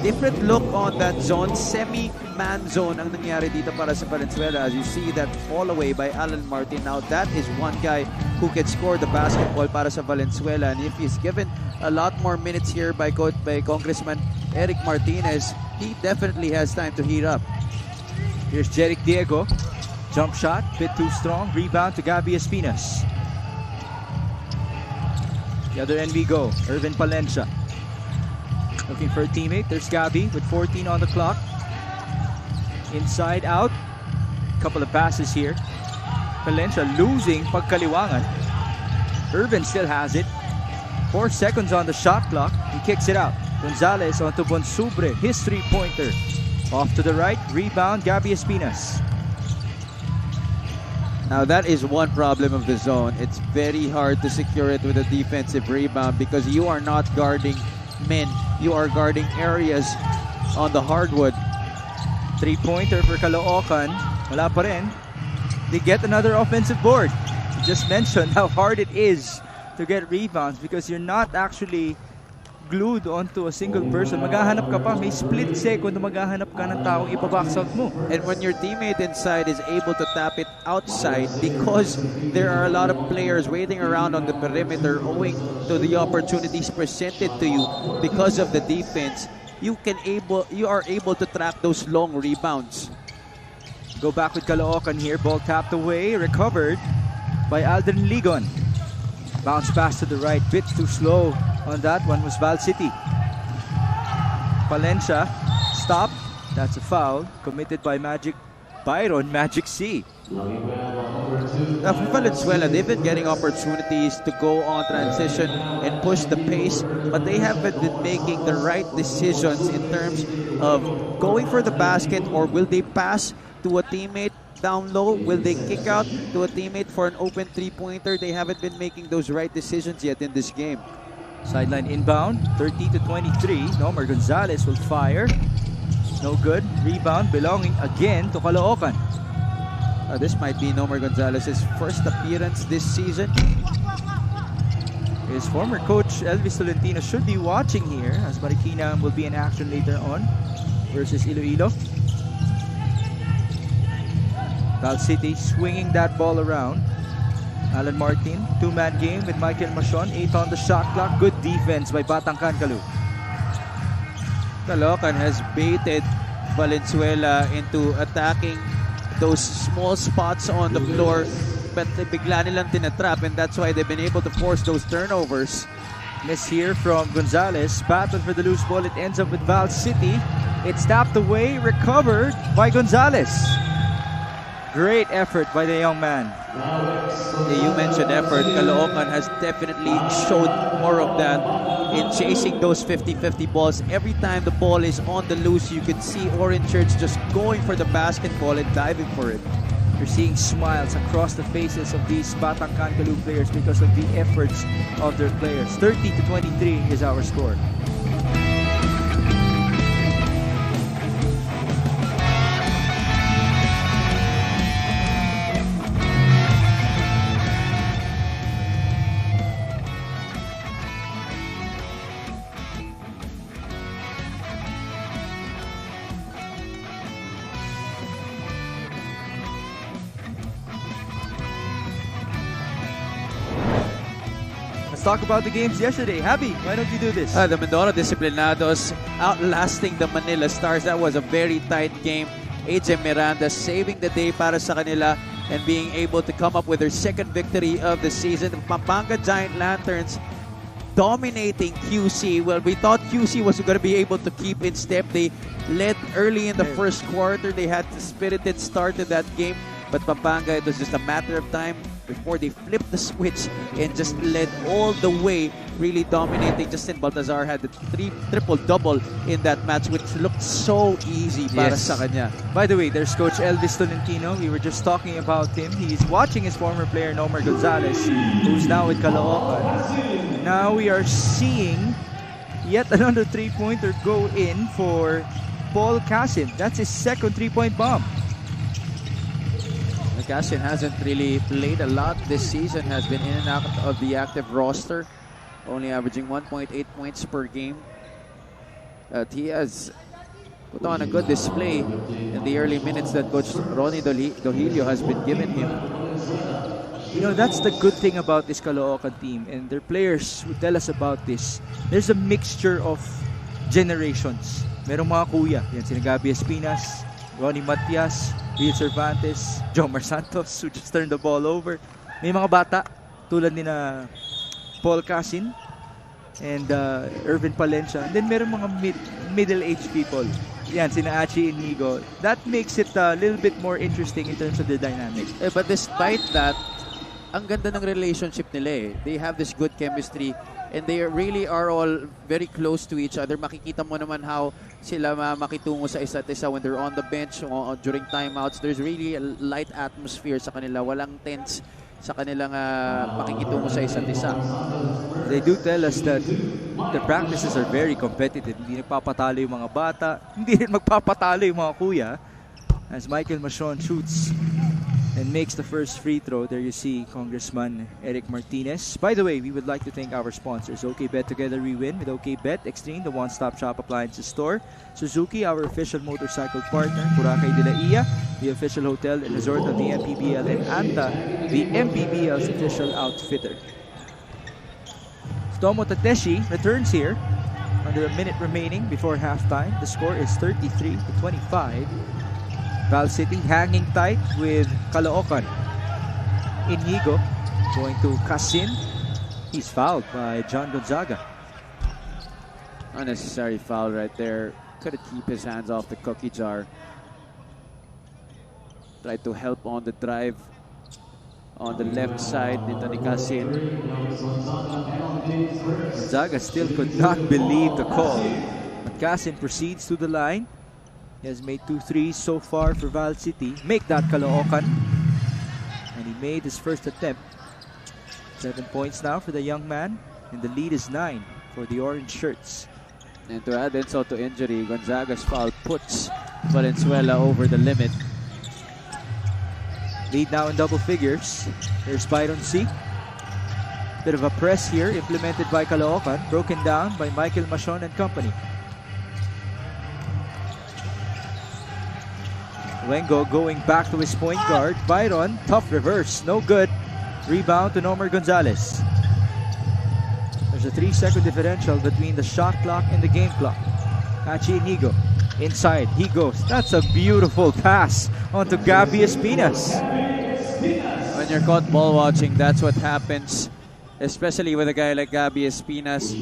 Different look on that zone, semi-man zone ang nangyari dito para sa Valenzuela, as you see that fall away by Alan Martin. Now that is one guy who can score the basketball para sa Valenzuela, and if he's given a lot more minutes here by Congressman Eric Martinez, he definitely has time to heat up. Here's Jeric Diego. Jump shot, bit too strong. Rebound to Gabby Espinas. The other end we go. Irvin Palencia. Looking for a teammate. There's Gabby with 14 on the clock. Inside out. Couple of passes here. Palencia losing pagkaliwangan. Irvin still has it. 4 seconds on the shot clock. He kicks it out. Gonzalez onto Bonsubre. His three-pointer. Off to the right. Rebound, Gabby Espinas. Now that is one problem of the zone. It's very hard to secure it with a defensive rebound because you are not guarding men. You are guarding areas on the hardwood. Three-pointer for Caloocan. Wala pa rin. They get another offensive board. Just mentioned how hard it is to get rebounds because you're not actually glued onto a single person. Maghahanap ka pa. May split second na maghahanap ka ng taong ipabox out mo. And when your teammate inside is able to tap it outside because there are a lot of players waiting around on the perimeter owing to the opportunities presented to you because of the defense, you are able to trap those long rebounds. Go back with Caloocan here. Ball tapped away. Recovered by Aldrin Ligon. Bounce pass to the right. Bit too slow on that one was Val City. Palencia. Stop. That's a foul committed by Byron Magic C. Now for Valenzuela, they've been getting opportunities to go on transition and push the pace, but they haven't been making the right decisions in terms of going for the basket, or will they pass to a teammate down low? Will they kick out to a teammate for an open three-pointer? They haven't been making those right decisions yet in this game. Sideline inbound, 30-23. Nomer Gonzalez will fire. No good. Rebound belonging again to Caloocan. This might be Nomer Gonzalez's first appearance this season. His former coach Elvis Tolentino should be watching here, as Marikina will be in action later on versus Iloilo. Val City swinging that ball around. Alan Martin, two-man game with Michael Machon. 8 on the shot clock. Good defense by Batang Kankalu. Caloocan has baited Valenzuela into attacking those small spots on the floor, but bigla nilang tinatrap, and that's why they've been able to force those turnovers. Miss here from Gonzalez. Battle for the loose ball. It ends up with Val City. It's tapped away, recovered by Gonzalez. Great effort by the young man. Yeah, you mentioned effort. Caloocan has definitely showed more of that in chasing those 50-50 balls. Every time the ball is on the loose, you can see orange shirts just going for the basketball and diving for it. You're seeing smiles across the faces of these Batang Kankalu players because of the efforts of their players. 30-23 is our score. Talk about the games yesterday. Happy, why don't you do this? The Mindoro Disciplinados outlasting the Manila Stars. That was a very tight game. AJ Miranda saving the day para sa kanila and being able to come up with their second victory of the season. The Pampanga Giant Lanterns dominating QC. Well, we thought QC was going to be able to keep in step. They led early in the first quarter. They had a spirited start to that game. But Pampanga, it was just a matter of time before they flipped the switch and just led all the way, really dominating. Justin Baltazar had the triple-double in that match, which looked so easy para sa kanya. By the way, there's Coach Elvis Tolentino. We were just talking about him. He's watching his former player, Nomer Gonzalez, who's now with Caloocan. Now we are seeing yet another three-pointer go in for Paul Casim. That's his second three-point bomb. Cassian hasn't really played a lot this season, has been in and out of the active roster, only averaging 1.8 points per game. He has put on a good display in the early minutes that Coach Ronnie Dohilio has been giving him. You know, that's the good thing about this Caloocan team, and their players who tell us about this. There's a mixture of generations. Merong mga kuya, yan sina Gabi Espinas, Ronnie Matias, Bill Cervantes, Jomar Santos, who just turned the ball over. May mga bata tulad ni na Paul Casin and Irvin Palencia. And then meron mga middle-aged people. Yan, sina Achi Inigo. That makes it a little bit more interesting in terms of the dynamic. But despite that, ang ganda ng relationship nila eh. They have this good chemistry and they really are all very close to each other. Makikita mo naman how sila makitungo sa isa't isa when they're on the bench during timeouts. There's really a light atmosphere sa kanila. Walang tense sa kanilang makikitungo sa isa't isa. They do tell us that the practices are very competitive. Hindi nagpapatalo yung mga bata. Hindi rin magpapatalo yung mga kuya. As Michael Machon shoots and makes the first free throw. There you see Congressman Eric Martinez. By the way, we would like to thank our sponsors. OK Bet, together we win. With OK Bet, Extreme, the one-stop shop appliances store. Suzuki, our official motorcycle partner. Boracay de la Ia, the official hotel and resort of the MPBL. And Anta, the MPBL's official outfitter. Tomo Tateshi returns here. Under a minute remaining before halftime. The score is 33-25. Val City hanging tight with Caloocan. Inigo going to Casin. He's fouled by John Gonzaga. Unnecessary foul right there. Couldn't keep his hands off the cookie jar. Tried to help on the drive on the left side nito ni Casin. Gonzaga still could not believe the call. But Casin proceeds to the line. He has made 2 threes so far for Val City. Make that Caloocan. And he made his first attempt. 7 points now for the young man. And the lead is 9 for the orange shirts. And to add insult to injury, Gonzaga's foul puts Valenzuela over the limit. Lead now in double figures. Here's Byron C. Bit of a press here implemented by Caloocan. Broken down by Michael Machon and company. Wengo going back to his point guard. Byron, tough reverse, no good. Rebound to Nomer Gonzalez. There's a 3-second differential between the shot clock and the game clock. Hachi Inigo, inside, he goes. That's a beautiful pass onto Gabi Espinas. When you're caught ball watching, that's what happens. Especially with a guy like Gabi Espinas,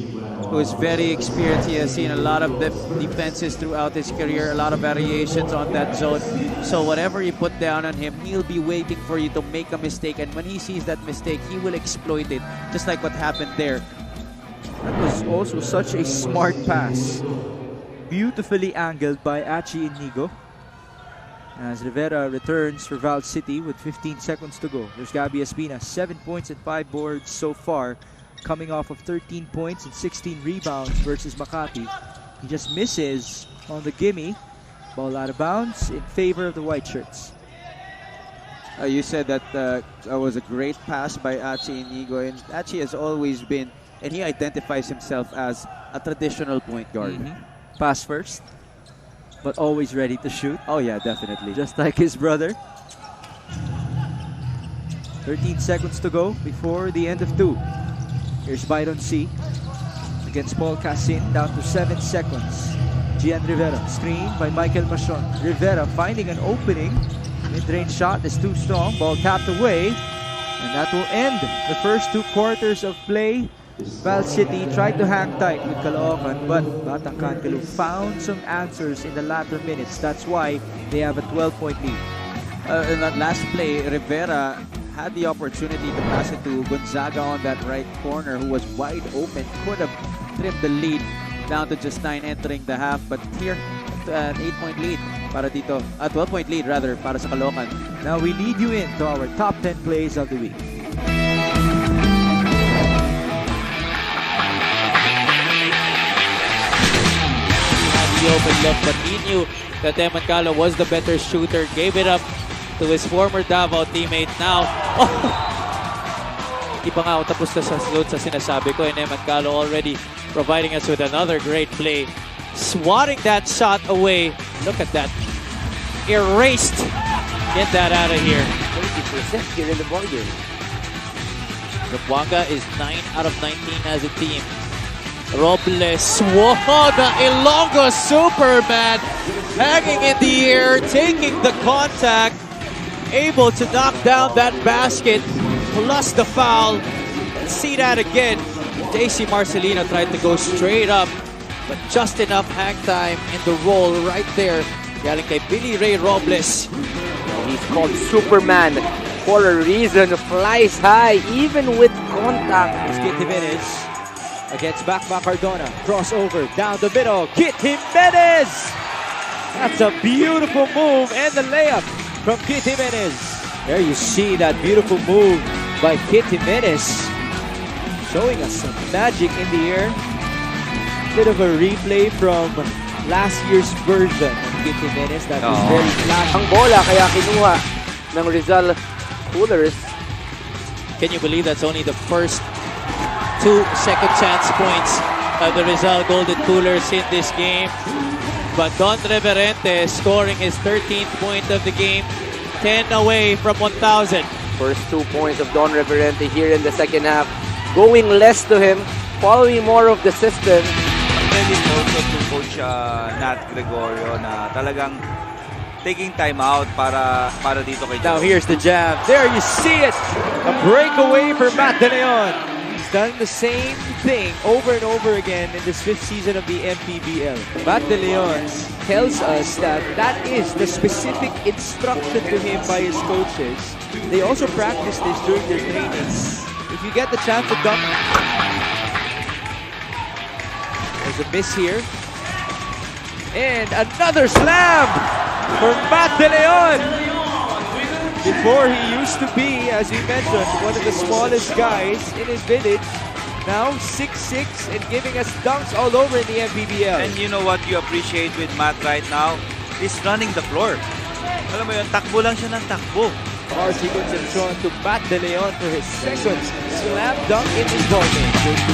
who is very experienced. He has seen a lot of defenses throughout his career, a lot of variations on that zone. So whatever you put down on him, he'll be waiting for you to make a mistake. And when he sees that mistake, he will exploit it, just like what happened there. That was also such a smart pass. Beautifully angled by Achi Inigo. As Rivera returns for Val City with 15 seconds to go. There's Gabi Espinas, 7 points and 5 boards so far, coming off of 13 points and 16 rebounds versus Makati. He just misses on the gimme. Ball out of bounds in favor of the white shirts. You said that was a great pass by Achi Inigo, and Achi has always been, and he identifies himself as a traditional point guard. Pass first, but always ready to shoot. Oh yeah, definitely. Just like his brother. 13 seconds to go before the end of 2. Here's Byron C. against Paul Casin, down to 7 seconds. Gian Rivera, screen by Michael Machon. Rivera finding an opening. Mid-range shot is too strong. Ball tapped away. And that will end the first 2 quarters of play. Val City tried to hang tight with Caloocan, but Batang Kangaloo found some answers in the latter minutes. That's why they have a 12-point lead. In that last play, Rivera had the opportunity to pass it to Gonzaga on that right corner, who was wide open. Could have trimmed the lead down to just 9 entering the half, but here, an 8-point lead para dito, a 12-point lead rather para sa Caloocan. Now we lead you into our top 10 plays of the week. The open look, but he knew that Temancalo was the better shooter, gave it up to his former Davao teammate now. Oh! Di pa nga ako tapos na sa sinasabi ko. And Eman Calo already providing us with another great play. Swatting that shot away. Look at that. Erased. Get that out of here. 30% here in the ballgame. Zamboanga is 9 out of 19 as a team. Robles, whoa, the Ilonggo Superman hanging in the air, taking the contact, able to knock down that basket, plus the foul. And see that again. JC Marcelino tried to go straight up, but just enough hang time in the roll right there. Galing kay Billy Ray Robles. He's called Superman for a reason. Flies high, even with contact. Kit Jimenez against Bacma Cardona. Crossover down the middle. Kit Jimenez! That's a beautiful move and the layup from Kit Jimenez. There you see that beautiful move by Kit Jimenez. Showing us some magic in the air. Bit of a replay from last year's version of Kit Jimenez that was very flashy. Ang bola kaya kinuha ng Rizal Coolers. Can you believe that's only the first 2 second chance points of the Rizal Golden Coolers in this game? But Don Reverente scoring his 13th point of the game, 10 away from 1,000. First 2 points of Don Reverente here in the second half. Going less to him, following more of the system. Credit also to Coach Nat Gregorio na talagang taking time out para dito kay Now Joe. here's the jab. There you see it. A breakaway for Matt De Leon. He's done the same thing over and over again in this 5th season of the MPBL. Matt De Leon tells us that that is the specific instruction to him by his coaches. They also practice this during their trainings. If you get the chance to dunk, there's a miss here. And another slam for Matt De Leon. Before he used to be, as we mentioned, one of the smallest guys in his village. Now 6'6" and giving us dunks all over in the MPBL. And you know what you appreciate with Matt right now? He's running the floor. Alam mo yun, takbo lang siya ng takbo. RC Concepcion to Matt De Leon for his second slam dunk in this ballgame. Goes to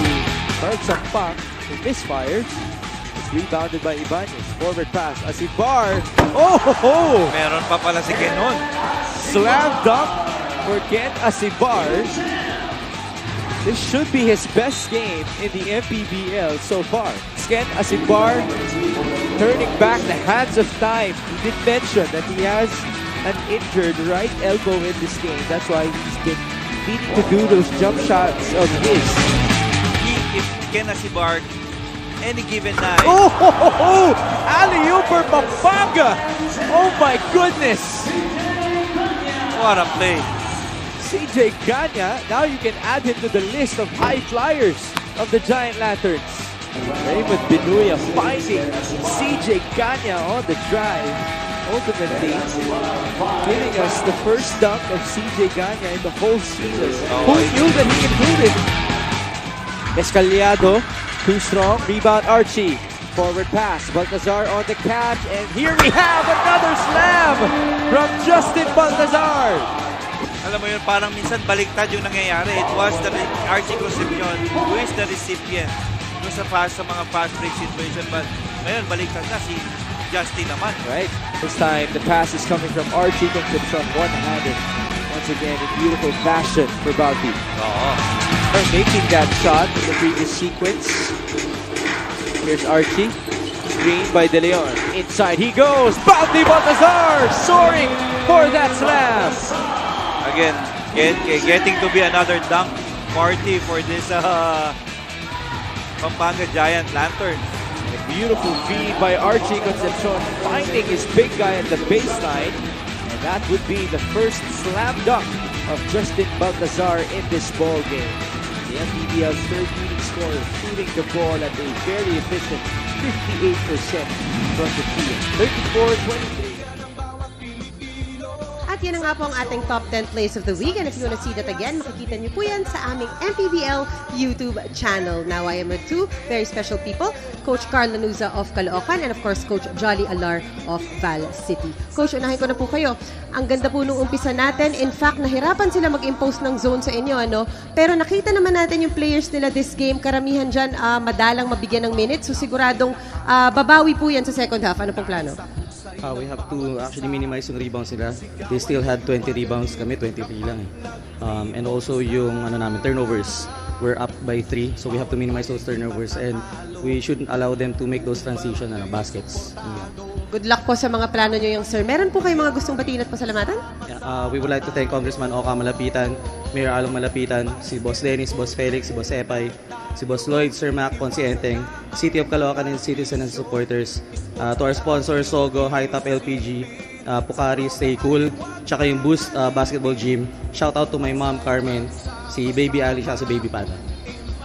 Mark Sampak, who misfires. It's rebounded by Ibanez. Forward pass, Asibar. Oh! Ho, ho. Meron pa pala si Kenon. Slam dunk for Ken Asibar. This should be his best game in the MPBL so far. Ken Asibar turning back the hands of time. He did mention that he has an injured right elbow in this game. That's why he's been needing to do those jump shots of his. If Ken Asibar, any given night. Oh! Ho, ho, ho. Alley-oop for Pampanga! Oh my goodness! What a play. CJ Ganya, now you can add him to the list of high flyers of the Giant Lanterns. Raymond Binuya finding CJ Ganya on the drive. Ultimately, giving us the first dunk of CJ Ganya in the whole season. Who knew that he could do this? Escaliado, too strong. Rebound Archie. Forward pass. Baltazar on the catch. And here we have another slam from Justin Baltazar. Alam mo yun, parang minsan baliktad yung nangyayari. It was the Archie Concepcion who is the recipient yung sa mga fast break situation. But ngayon, baliktad na si Justin naman. Right. This time, the pass is coming from Archie Concepcion, one-handed. Once again, in beautiful fashion for Balti. For making that shot in the previous sequence. Here's Archie. Screen by De Leon. Inside he goes. Balti Baltazar soaring for that slam. Again, getting to be another dunk party for this Pampanga Giant Lantern. A beautiful feed by Archie Concepcion, finding his big guy at the baseline. And that would be the first slam dunk of Justin Baltazar in this ball game. The MPBL's third leading scorer, shooting the ball at a very efficient 58% from the field. 34-23. At At yan na nga po ang ating top 10 plays of the week. And if you want to see that again, makikita niyo po yan sa aming MPBL YouTube channel. Now I am with two very special people, Coach Carl Lanuza of Caloocan and of course Coach Jolly Alar of Val City. Coach, unahin ko na po kayo. Ang ganda po nung umpisa natin. In fact, nahirapan sila mag-impose ng zone sa inyo, ano? Pero nakita naman natin yung players nila this game. Karamihan dyan madalang mabigyan ng minutes. So siguradong babawi po yan sa second half. Ano pong plano? We have to actually minimize yung rebounds nila. They still had 20 rebounds, kami 23 lang. And also yung turnovers, we're up by 3, so we have to minimize those turnovers and we shouldn't allow them to make those transition baskets. Good luck po sa mga plano nyo yung sir. Meron po kayong mga gustong batiin at pasalamatan? We would like to thank Congressman Oka Malapitan, Mayor Along Malapitan, si Boss Dennis, Boss Felix, si Boss Epay, si Boss Lloyd, Sir Mac, Ponsienteng, City of Caloocan and citizens and supporters, to our sponsor Sogo, High Top LPG, Pukari, Stay Cool, tsaka yung Boost Basketball Gym. Shout out to my mom Carmen, si Baby Ali, siya si Baby Pada.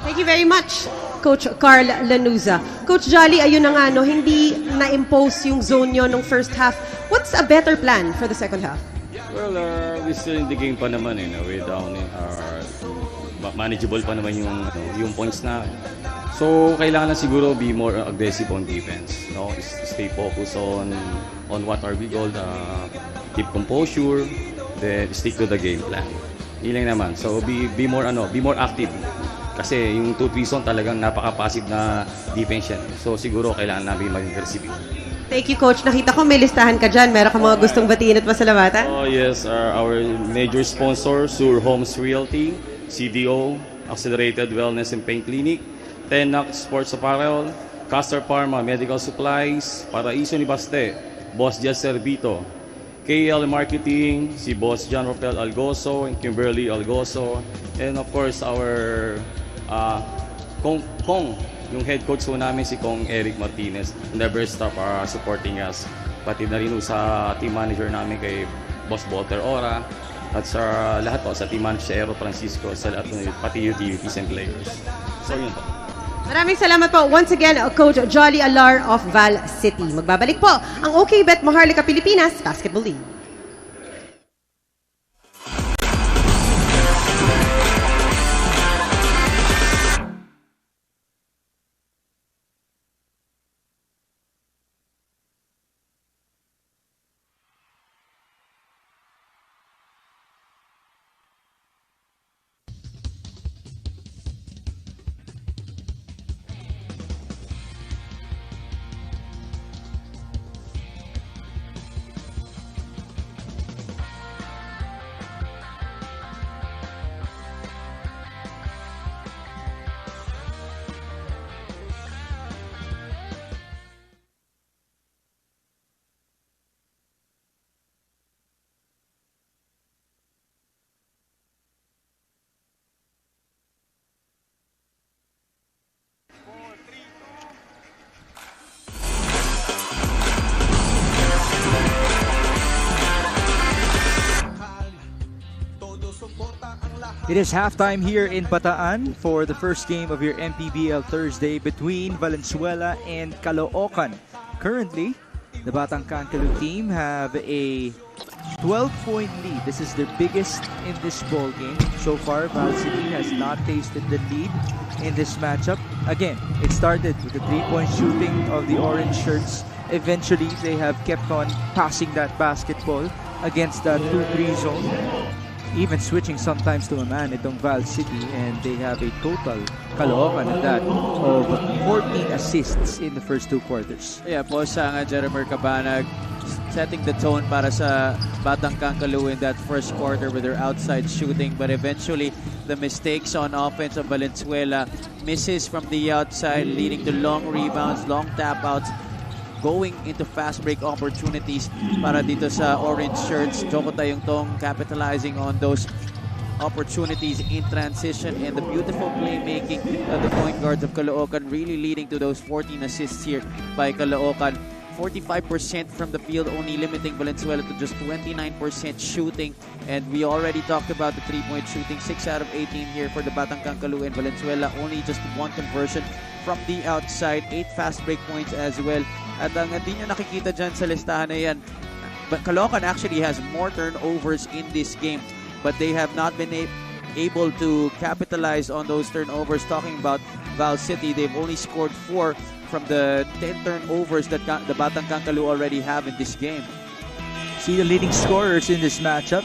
Thank you very much, Coach Carl Lanuza. Coach Jolly, ayun na nga, no, hindi na-impose yung zone nyo nung first half. What's a better plan for the second half? Well, we're still in the game pa naman we're down manageable pa naman yung points na. So, kailangan lang siguro be more aggressive on defense. Stay focused on what our big goal, keep composure, then stick to the game plan. Yun lang naman. So, be more active. Kasi yung 2-3 zone talagang napaka-passive na defense yan. So, siguro kailangan namin maging aggressive. Thank you, Coach. Nakita ko may listahan ka dyan. Meron ka mga gustong batiin at pasalamatan? Oh, yes. Our major sponsor, Sur Homes Realty, CDO, Accelerated Wellness and Pain Clinic, Tenac Sports Apparel, Castor Pharma Medical Supplies, Paraiso ni Baste, Boss Jess Servito, KL Marketing, si Boss John Rafael Algoso and Kimberly Algoso, and of course our Kong, yung head coach po namin si Kong Eric Martinez, never stop supporting us. Pati na rin sa team manager namin kay Boss Walter Ora, at sa lahat po, sa team manager si Aero Francisco, sa lahat pati utilities and players. So yun po. Maraming salamat po. Once again, Coach Jolly Alar of Val City. Magbabalik po ang OK Bet Maharlika Pilipinas Basketball League. It is halftime here in Bataan for the first game of your MPBL Thursday between Valenzuela and Caloocan. Currently, the Batang Kaloocan team have a 12-point lead. This is their biggest in this ball game. So far, Val City has not tasted the lead in this matchup. Again, it started with the 3-point shooting of the orange shirts. Eventually, they have kept on passing that basketball against the 2-3 zone. Even switching sometimes to a man itong Val City, and they have a total, Caloocan at that, of 14 assists in the first 2 quarters. Yeah, Boss nga Jeremy Cabanag setting the tone para sa Batang Kankalu in that first quarter with their outside shooting, but eventually the mistakes on offense of Valenzuela, misses from the outside leading to long rebounds, long tap outs, going into fast break opportunities para dito sa orange shirts. Joko tayong tong capitalizing on those opportunities in transition, and the beautiful playmaking of the point guards of Caloocan really leading to those 14 assists here by Caloocan. 45% from the field, only limiting Valenzuela to just 29% shooting. And we already talked about the 3-point shooting. 6 out of 18 here for the Batang Kankalu, and Valenzuela only just 1 conversion from the outside. 8 fast break points as well. At ang hindi nyo nakikita dyan sa listahan na yan, but Caloocan actually has more turnovers in this game, but they have not been able to capitalize on those turnovers. Talking about Val City, they've only scored 4 from the 10 turnovers that the Batang Kankalu already have in this game. See the leading scorers in this matchup.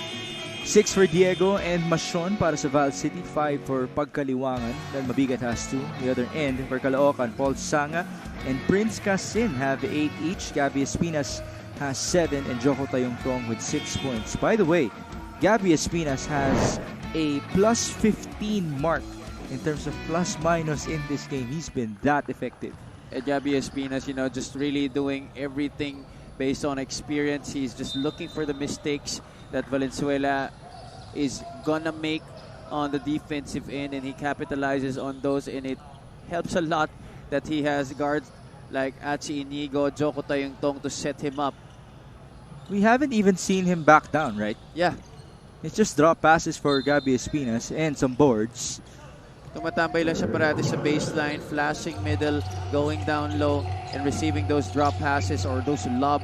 6 for Diego and Machon para sa Val City, 5 for Pagkaliwangan. Then Mabigat has 2. The other end for Caloocan, Paul Sanga and Prince Casin have 8 each. Gabby Espinas has 7 and Joko Tayongtong with 6 points. By the way, Gabby Espinas has a plus 15 mark in terms of plus minus in this game. He's been that effective. Gabby Espinas, just really doing everything based on experience. He's just looking for the mistakes that Valenzuela is gonna make on the defensive end, and he capitalizes on those, and it helps a lot that he has guards like Achi Inigo, Joko Tayongtong to set him up. We haven't even seen him back down, right? Yeah. It's just drop passes for Gabby Espinas and some boards. Tumatambay lang siya parati sa baseline, flashing middle, going down low, and receiving those drop passes or those lob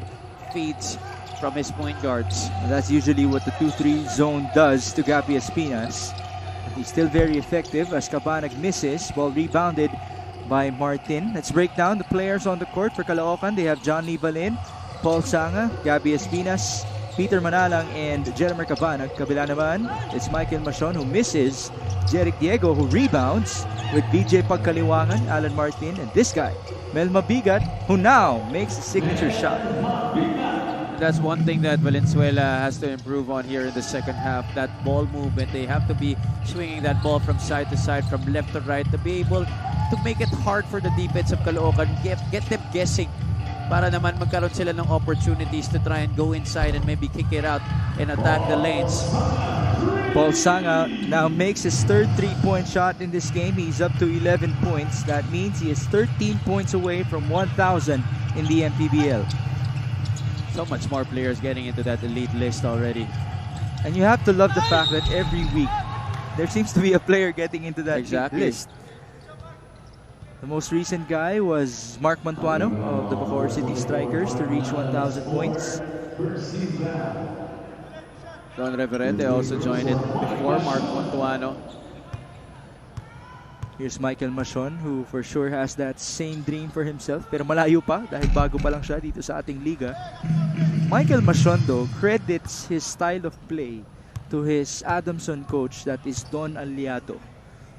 feeds from his point guards. And that's usually what the 2-3 zone does to Gabby Espinas. But he's still very effective as Cabanag misses. Ball rebounded by Martin. Let's break down the players on the court for Caloocan. They have John Libalin, Paul Sanga, Gabby Espinas, Peter Manalang, and Jeremy Cabanag. Kabila naman, it's Michael Machon who misses. Jeric Diego who rebounds with BJ Pagkaliwangan, Alan Martin, and this guy, Mel Mabigat, who now makes a signature shot. That's one thing that Valenzuela has to improve on here in the second half. That ball movement. They have to be swinging that ball from side to side, from left to right, to be able to make it hard for the defense of Caloocan. Get them guessing para naman magkaroon sila ng opportunities to try and go inside and maybe kick it out and attack the lanes. Paul Sanga now makes his third 3-point shot in this game. He's up to 11 points. That means he is 13 points away from 1,000 in the MPBL. So much more players getting into that elite list already. And you have to love the fact that every week there seems to be a player getting into that list. The most recent guy was Mark Mantuano of the Bacoor City Strikers to reach 1,000 points. Don Reverente also joined it before Mark Mantuano. Here's Michael Machon, who for sure has that same dream for himself, pero malayo pa dahil bago pa lang siya dito sa ating liga. Michael Machon though credits his style of play to his Adamson coach, that is Don Aliado.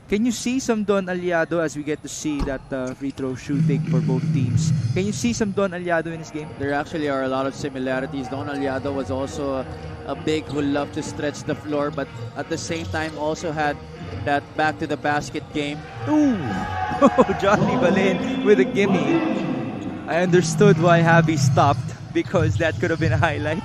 Can you see some Don Aliado as we get to see that free throw shooting for both teams? Can you see some Don Aliado in this game? There actually are a lot of similarities. Don Aliado was also a big who loved to stretch the floor, but at the same time also had that back to the basket game. Ooh! Johnny Balen with a gimme. I understood why Javi stopped because that could have been a highlight.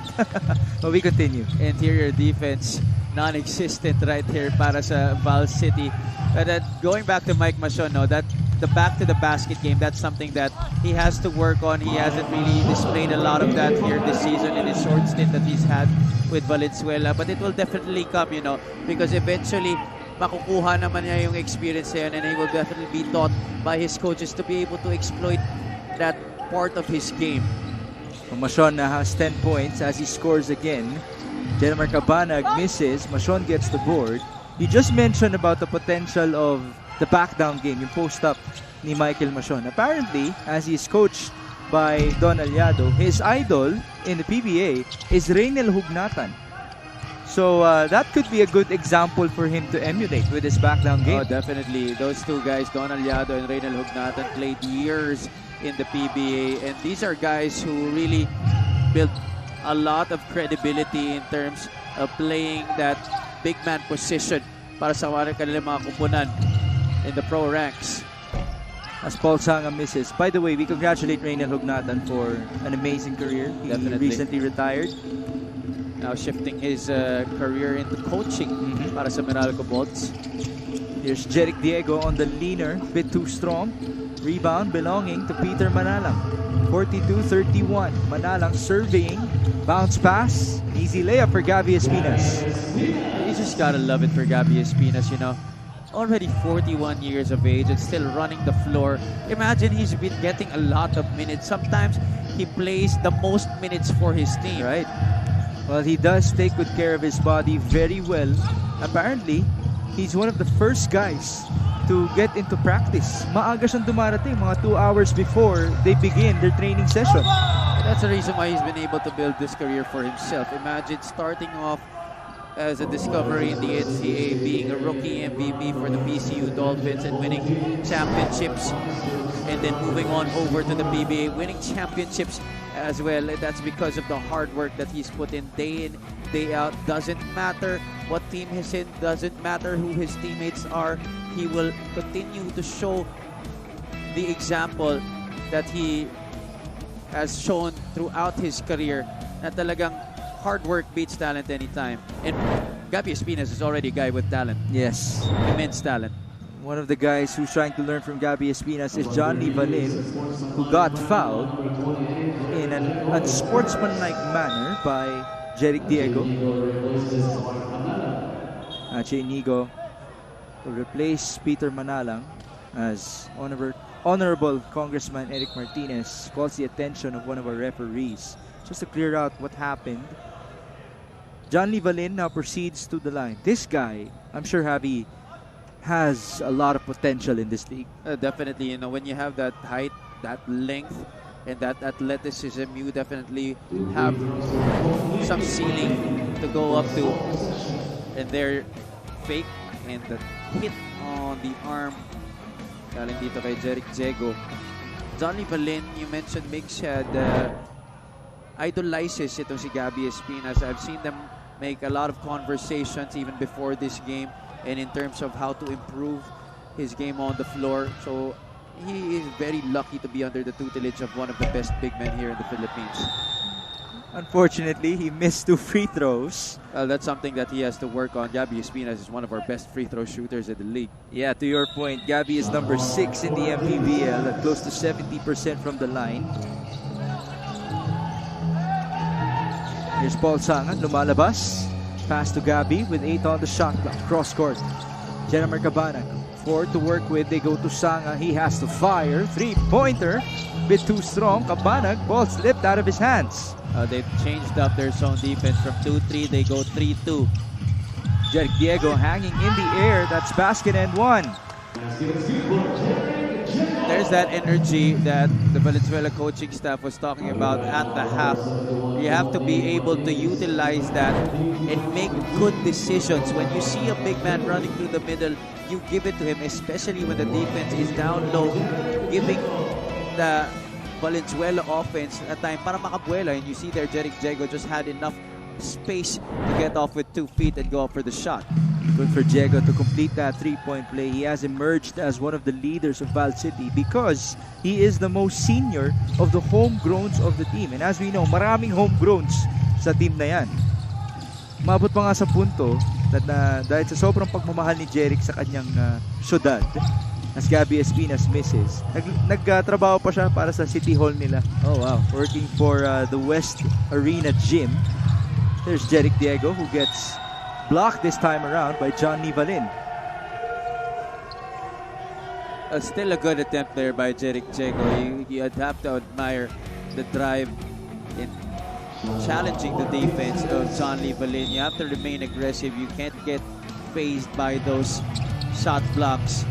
But we continue. Interior defense non-existent right here para sa Val City. But going back to Mike Machon, that the back to the basket game, that's something that he has to work on. He hasn't really displayed a lot of that here this season in his short stint that he's had with Valenzuela. But it will definitely come, because eventually makukuha naman niya yung experience niya, and he will definitely be taught by his coaches to be able to exploit that part of his game. Machon has 10 points as he scores again. Jeremy Cabanag misses. Machon gets the board. You just mentioned about the potential of the back down game, yung post up ni Michael Machon. Apparently, as he is coached by Don Aliado, his idol in the PBA is Reynel Hugnatan. So that could be a good example for him to emulate with his back down game. Oh, definitely. Those two guys, Don Aliado and Reynel Hugnatan, played years in the PBA, and these are guys who really built a lot of credibility in terms of playing that big man position para sa kanilang mga kumpunan in the pro ranks. As Paul Sanga misses. By the way, we congratulate Reynel Hugnatan for an amazing career. He recently retired. Now shifting his career into coaching para sa Meralco Bolts. Here's Jeric Diego on the leaner, bit too strong. Rebound belonging to Peter Manalang. 42-31. Manalang surveying. Bounce pass. Easy layup for Gabby Espinas. You just gotta love it for Gabby Espinas, already 41 years of age and still running the floor. Imagine he's been getting a lot of minutes. Sometimes he plays the most minutes for his team. Right. Well, he does take good care of his body very well. Apparently, he's one of the first guys to get into practice. Maaga siyang dumarating, mga 2 hours before they begin their training session. That's the reason why he's been able to build this career for himself. Imagine starting off as a discovery in the NCAA, being a rookie MVP for the PCU Dolphins and winning championships, and then moving on over to the PBA, winning championships as well. And that's because of the hard work that he's put in, day out. Doesn't matter what team he's in, doesn't matter who his teammates are, he will continue to show the example that he has shown throughout his career, na talagang hard work beats talent anytime. And Gabby Espinas is already a guy with talent. Yes. Immense talent. One of the guys who's trying to learn from Gabby Espinas is Johnny Valin, who got fouled in an unsportsmanlike manner by Jeric Diego. Ache Inigo will replace Peter Manalang as Honorable Congressman Eric Martinez calls the attention of one of our referees just to clear out what happened. John Lee Valin now proceeds to the line. This guy, I'm sure Javi, has a lot of potential in this league. Definitely, you know, when you have that height, that length, and that athleticism, you definitely have some ceiling to go up to. And they're fake, and the hit on the arm galing dito kay Jeric Diego. Johnny Valin, you mentioned Mix had idolizes itong si Gabby Espinas. I've seen them make a lot of conversations even before this game, and in terms of how to improve his game on the floor. So he is very lucky to be under the tutelage of one of the best big men here in the Philippines. Unfortunately, he missed 2 free throws. That's something that he has to work on. Gabby Espinas is one of our best free throw shooters in the league. Yeah, to your point, Gabby is number 6 in the MPBL at close to 70% from the line. Here's Paul Sangan, lumalabas. Pass to Gabby with 8 on the shot clock. Cross court. Jennifer Cabanag, 4 to work with. They go to Sanga. He has to fire. 3-pointer. Bit too strong. Cabanag, ball slipped out of his hands. They've changed up their zone defense from 2-3. They go 3-2. Jeric Diego hanging in the air. That's basket and 1. There's that energy that the Valenzuela coaching staff was talking about at the half. You have to be able to utilize that and make good decisions. When you see a big man running through the middle, you give it to him, especially when the defense is down low, giving the Valenzuela offense a time para makabuela. And you see there, Jeric Diego just had enough space to get off with 2 feet and go up for the shot. Good for Diego to complete that 3-point play. He has emerged as one of the leaders of Val City because he is the most senior of the homegrowns of the team. And as we know, maraming homegrowns sa team na yan. Mabot pa nga sa punto na dahil sa sobrang pagmamahal ni Jeric sa kanyang syudad, as Gabby Espinas misses, nagtrabaho pa siya para sa City Hall nila. Oh wow. Working for the West Arena Gym. There's Jeric Diego who gets blocked this time around by John Valin. Still a good attempt there by Jeric Diego. You have to admire the drive in challenging the defense of John Valin. You have to remain aggressive. You can't get phased by those shot blocks.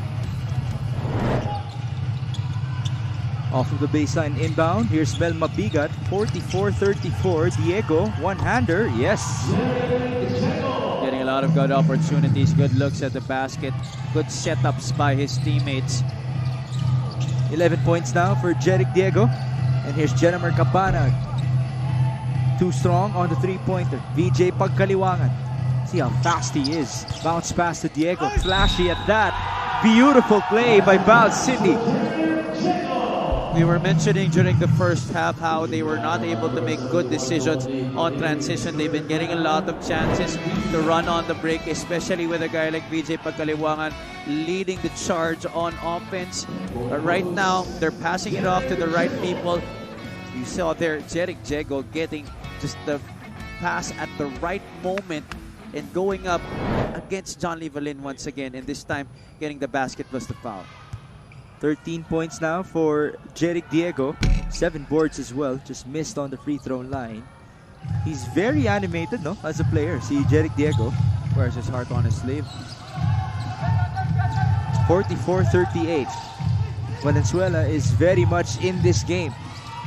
Off of the baseline inbound. Here's Mel Mabigat, 44-34. Diego, one-hander. Yes. Getting a lot of good opportunities, good looks at the basket, good setups by his teammates. 11 points now for Jeric Diego. And here's Jennifer Cabanag. Too strong on the 3-pointer. VJ Pagkaliwangan. See how fast he is. Bounce pass to Diego. Flashy at that. Beautiful play by Val City. We were mentioning during the first half how they were not able to make good decisions on transition. They've been getting a lot of chances to run on the break, especially with a guy like VJ Pagkaliwangan leading the charge on offense. But right now, they're passing it off to the right people. You saw there, Jeric Diego getting just the pass at the right moment and going up against John Llewellyn once again, and this time getting the basket plus the foul. 13 points now for Jeric Diego. 7 boards as well. Just missed on the free throw line. He's very animated, no? As a player, si Jeric Diego. Wears his heart on his sleeve. 44-38. Valenzuela is very much in this game.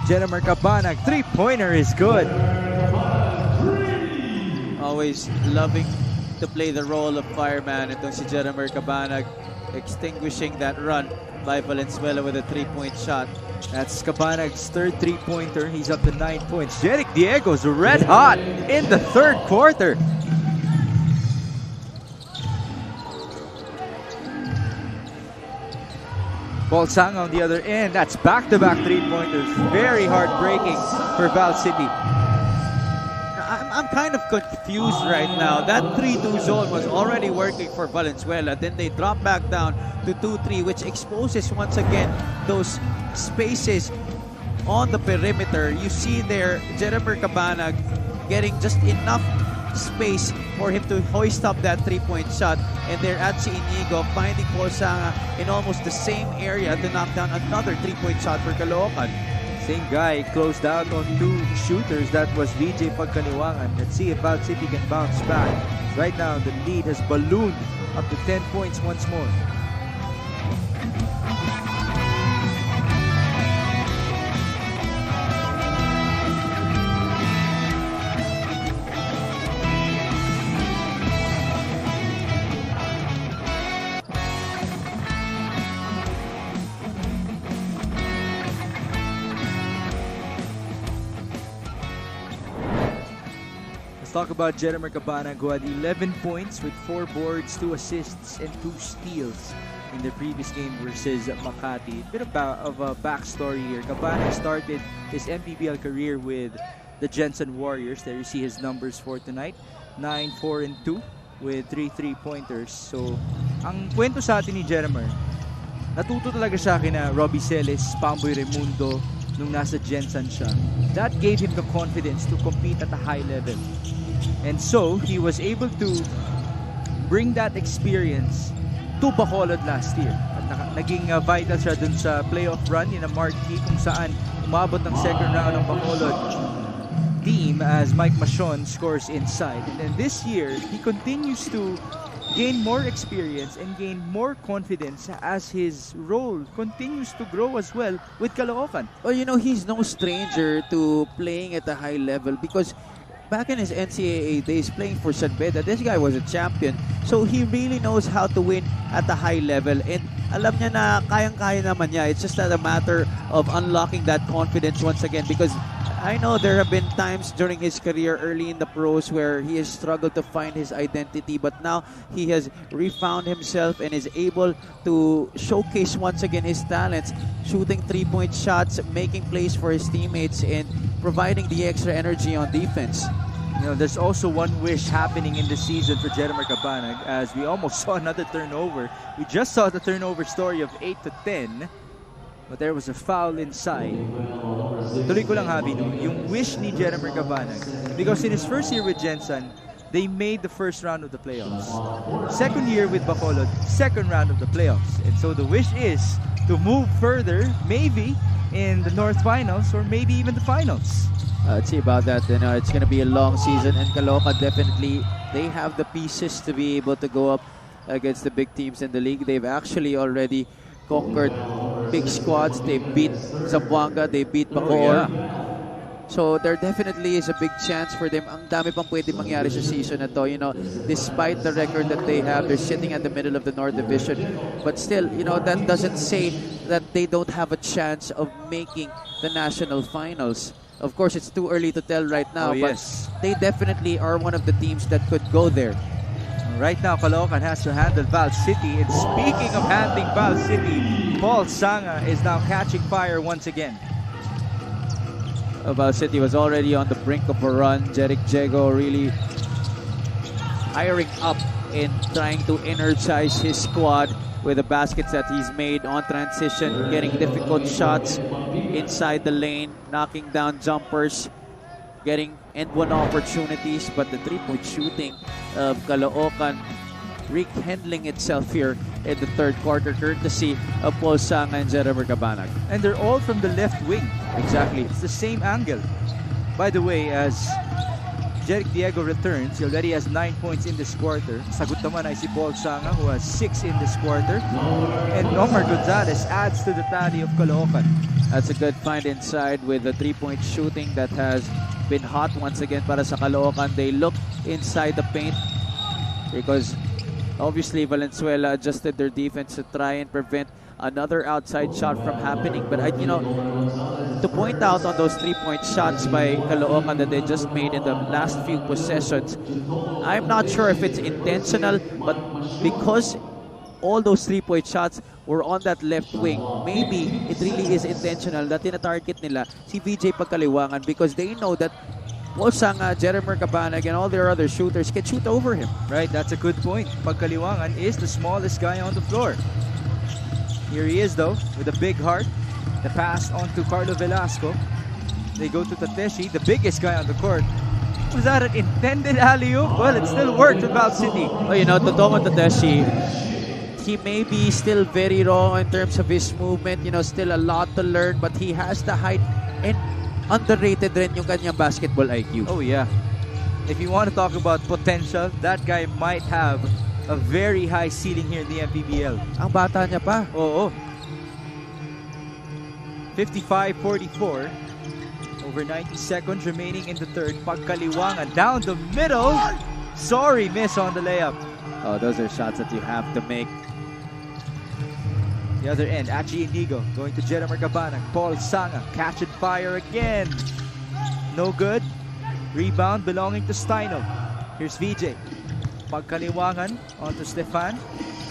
Jennifer Cabanag, 3-pointer is good. Always loving to play the role of fireman. Itong si Jennifer Cabanag extinguishing that run by Valenzuela with a 3-point shot. That's Cabanag's third 3-pointer. He's up to 9 points. Jeric Diego's red hot in the third quarter. Paul Sang on the other end. That's back-to-back 3-pointers. Very heartbreaking for Val City. I'm kind of confused right now. That 3-2 zone was already working for Valenzuela. Then they drop back down to 2-3, which exposes once again those spaces on the perimeter. You see there, Jennifer Cabanag getting just enough space for him to hoist up that 3-point shot. And there at si Inigo finding Paul Sanga in almost the same area to knock down another 3-point shot for Caloocan. Same guy closed out on 2 shooters. That was VJ Pagkaniwangan. Let's see if Val City can bounce back. Right now, the lead has ballooned up to 10 points once more. Talk about Jeremy Cabanag, who had 11 points with 4 boards, 2 assists, and 2 steals in the previous game versus Makati. Bit of a backstory here. Cabanag started his MPBL career with the Jensen Warriors. There you see his numbers for tonight. 9, 4, and 2 with 3 3-pointers. So, ang kwento sa atin ni Jeremy, natuto talaga siya kina Robbie Celis, Pamboy Raimundo, nung nasa Jensen siya. That gave him the confidence to compete at a high level. And so, he was able to bring that experience to Bacolod last year. At naging vital siya dun sa playoff run in a marquee kung saan umabot ng second round ng Bacolod team as Mike Machon scores inside. And then this year, he continues to gain more experience and gain more confidence as his role continues to grow as well with Caloocan. Well, you know, he's no stranger to playing at a high level because back in his NCAA days playing for San Beda, this guy was a champion. So he really knows how to win at a high level. And alam niya na kayang-kaya naman niya. It's just a matter of unlocking that confidence once again because I know there have been times during his career early in the pros where he has struggled to find his identity, but now he has refound himself and is able to showcase once again his talents, shooting 3-point shots, making plays for his teammates, and providing the extra energy on defense. You know, there's also one wish happening in the season for Jeremy Cabanag as we almost saw another turnover. We just saw the turnover story of 8-10. But there was a foul inside. Tuloy ko lang, Javi, no? Yung wish ni Jeremy Cabanag. Because in his first year with Jensen, they made the first round of the playoffs. Second year with Bacolod, second round of the playoffs. And so the wish is to move further, maybe in the North Finals or maybe even the Finals. Let's see about that. You know, it's going to be a long season, and Caloocan definitely, they have the pieces to be able to go up against the big teams in the league. They've actually already conquered big squads. They beat Zamboanga, they beat Bacoor. So there definitely is a big chance for them. Ang dami pang pwede mangyari sa season na to. You know, despite the record that they have, they're sitting at the middle of the North Division. But still, you know, that doesn't say that they don't have a chance of making the national finals. Of course, it's too early to tell right now, but they definitely are one of the teams that could go there. Right now, Caloocan has to handle Val City. And speaking of handling Val City, Paul Sanga is now catching fire once again. Val City was already on the brink of a run. Jeric Diego really hiring up and trying to energize his squad with the baskets that he's made on transition, getting difficult shots inside the lane, knocking down jumpers, getting end one opportunities, but the 3-point shooting of Caloocan rekindling itself here in the third quarter, courtesy of Paul Sanga and Jeremy Cabanag. And they're all from the left wing. Exactly. It's the same angle. By the way, as Jeric Diego returns, he already has 9 points in this quarter. Sagot naman ay si Paul Sanga, who has 6 in this quarter. And Omar Gonzalez adds to the tally of Caloocan. That's a good find inside with the three-point shooting that has been hot once again para sa Caloocan. They look inside the paint because obviously Valenzuela adjusted their defense to try and prevent another outside shot from happening. But to point out on those three-point shots by Caloocan that they just made in the last few possessions, I'm not sure if it's intentional, but because all those three-point shots were on that left wing, maybe it really is intentional that tina-target nila si VJ Pagkaliwangan because they know that Paul Sanga, Jeremy Cabanag, and all their other shooters can shoot over him. Right, that's a good point. Pagkaliwangan is the smallest guy on the floor. Here he is though, with a big heart. The pass on to Carlo Velasco. They go to Tateshi, the biggest guy on the court. Was that an intended alley-oop? Well, it still worked for Val City. Oh, Totoo Tateshi, he may be still very raw in terms of his movement, still a lot to learn, but he has the height and underrated rin yung kanyang basketball IQ. Oh yeah. If you want to talk about potential, that guy might have a very high ceiling here in the MPBL. Ang bata niya pa. Oo. 55-44. Over 90 seconds remaining in the third. Pagkaliwangan down the middle. Sorry, miss on the layup. Oh, those are shots that you have to make. The other end, Achi Indigo going to Jeremy Cabanag. Paul Sanga, catch and fire again. No good. Rebound belonging to Steino. Here's VJ. Pagkaliwangan onto Stefan.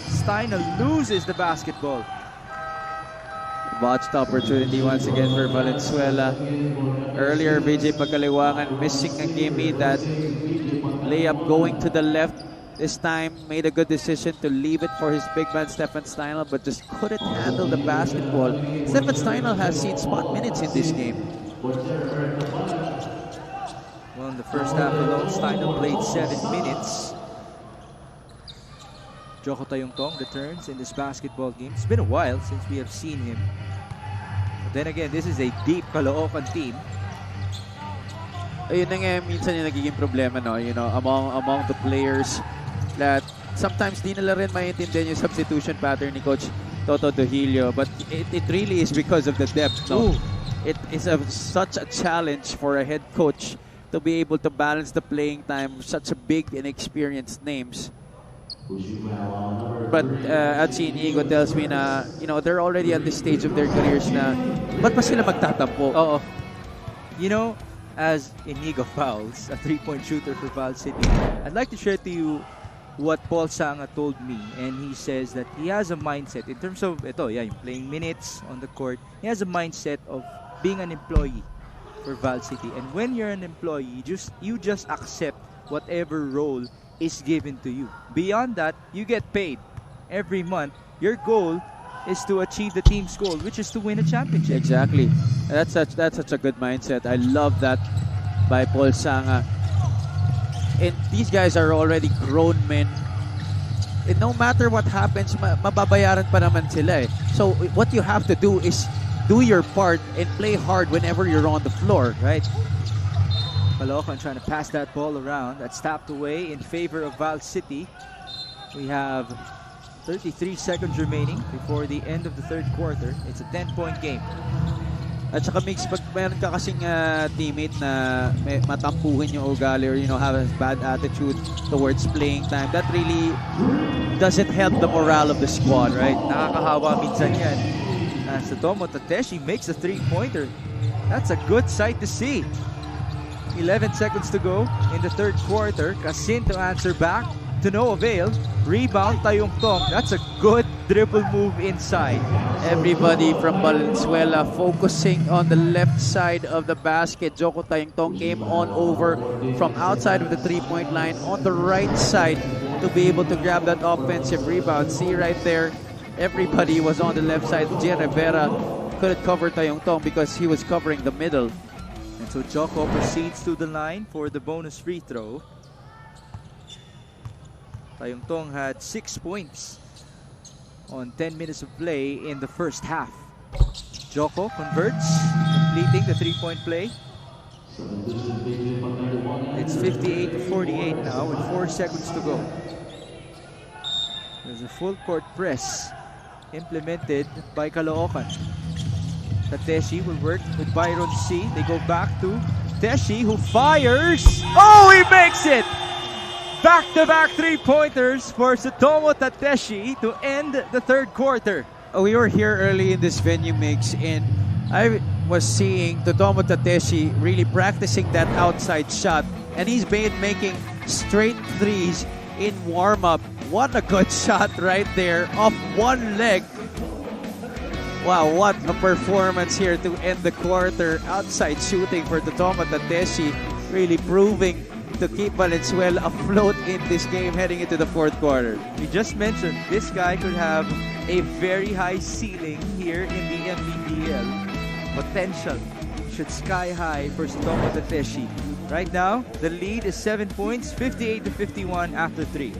Steino loses the basketball. Botched opportunity once again for Valenzuela. Earlier, VJ Pagkaliwangan missing a gimme, that layup going to the left. This time, made a good decision to leave it for his big man, Stefan Steino, but just couldn't handle the basketball. Stefan Steino has seen spot minutes in this game. Well, in the first half alone, Steino played 7 minutes. Joko Tayongtong returns in this basketball game. It's been a while since we have seen him. But then again, this is a deep Caloocan team. Ayun na nga minsan yung nagiging problema, among the players that sometimes di nila rin maintindihan yung substitution pattern ni Coach Toto Dohilio, but it really is because of the depth. It is such a challenge for a head coach to be able to balance the playing time of such a big and experienced names. But Achi Inigo tells me na they're already at this stage of their careers na ba't pa sila magtatampo? Oo. As Inigo fouls, a three-point shooter for Val City, I'd like to share to you what Paul Sanga told me, and he says that he has a mindset in terms of yung playing minutes on the court. He has a mindset of being an employee for Val City, and when you're an employee, you just accept whatever role is given to you. Beyond that, you get paid every month. Your goal is to achieve the team's goal, which is to win a championship. Exactly. That's such a good mindset. I love that by Paul Sanga. And these guys are already grown men. And no matter what happens, mababayaran pa naman sila eh. So what you have to do is do your part and play hard whenever you're on the floor, right? Caloocan trying to pass that ball around. That's tapped away in favor of Val City. We have 33 seconds remaining before the end of the third quarter. It's a 10-point game. At saka mix, pag meron ka kasing teammate na matampuhin yung ugali or have a bad attitude towards playing time, that really doesn't help the morale of the squad, right? Nakakahawa minsan yan. Satomo Tateshi makes a three-pointer. That's a good sight to see. 11 seconds to go in the third quarter. Kasin to answer back. To no avail. Rebound, Tayongtong. That's a good dribble move inside. Everybody from Valenzuela focusing on the left side of the basket. Joko Tayongtong came on over from outside of the three-point line on the right side to be able to grab that offensive rebound. See right there, everybody was on the left side. J. Rivera couldn't cover Tayongtong because he was covering the middle. And so Joko proceeds to the line for the bonus free throw. Tayongtong had 6 points on 10 minutes of play in the first half. Joko converts, completing the 3-point play. It's 58-48 now with 4 seconds to go. There's a full court press implemented by Caloocan. Tateshi will work with Byron C. They go back to Teshi, who fires. Oh, he makes it! Back-to-back 3-pointers for Tsutomu Tateshi to end the third quarter. We were here early in this venue mix, and I was seeing Tsutomu Tateshi really practicing that outside shot, and he's been making straight threes in warm-up. What a good shot right there off one leg. Wow, what a performance here to end the quarter. Outside shooting for Tsutomu Tateshi, really proving to keep Valenzuela afloat in this game heading into the fourth quarter. We just mentioned this guy could have a very high ceiling here in the MPBL. Potential should sky high for Tsutomu Tateshi. Right now, the lead is 7 points, 58-51 after 3.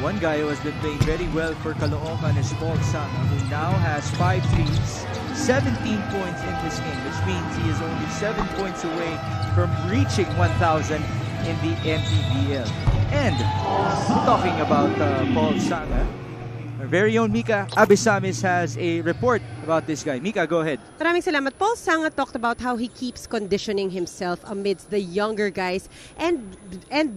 One guy who has been playing very well for Caloocan is Paul Sanga, who now has 5 threes, 17 points in this game, which means he is only 7 points away from reaching 1,000 in the MPBL. And talking about Paul Sanga, our very own Mika Abisamis has a report about this guy. Mika, go ahead. Maraming salamat. Paul Sanga talked about how he keeps conditioning himself amidst the younger guys. And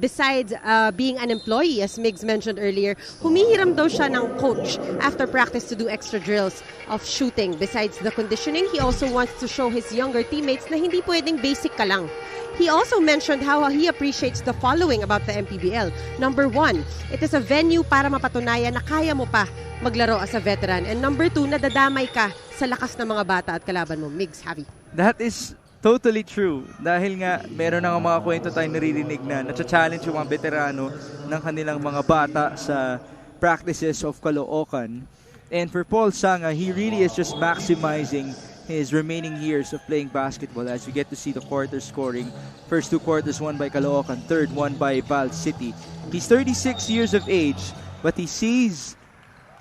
besides being an employee, as Migs mentioned earlier, humihiram daw siya ng coach after practice to do extra drills of shooting. Besides the conditioning, he also wants to show his younger teammates na hindi pwedeng basic ka lang. He also mentioned how he appreciates the following about the MPBL. Number 1, it is a venue para mapatunayan na kaya mo pa maglaro as a veteran. And number 2, nadadamay ka sa lakas ng mga bata at kalaban mo. Migs, Javi. That is totally true. Dahil nga, meron na nga mga kwento tayong naririnig na na-challenge yung mga veterano ng kanilang mga bata sa practices of Caloocan. And for Paul Sanga, he really is just maximizing his remaining years of playing basketball as we get to see the quarter scoring. First 2 quarters won by Caloocan, third won by Val City. He's 36 years of age, but he sees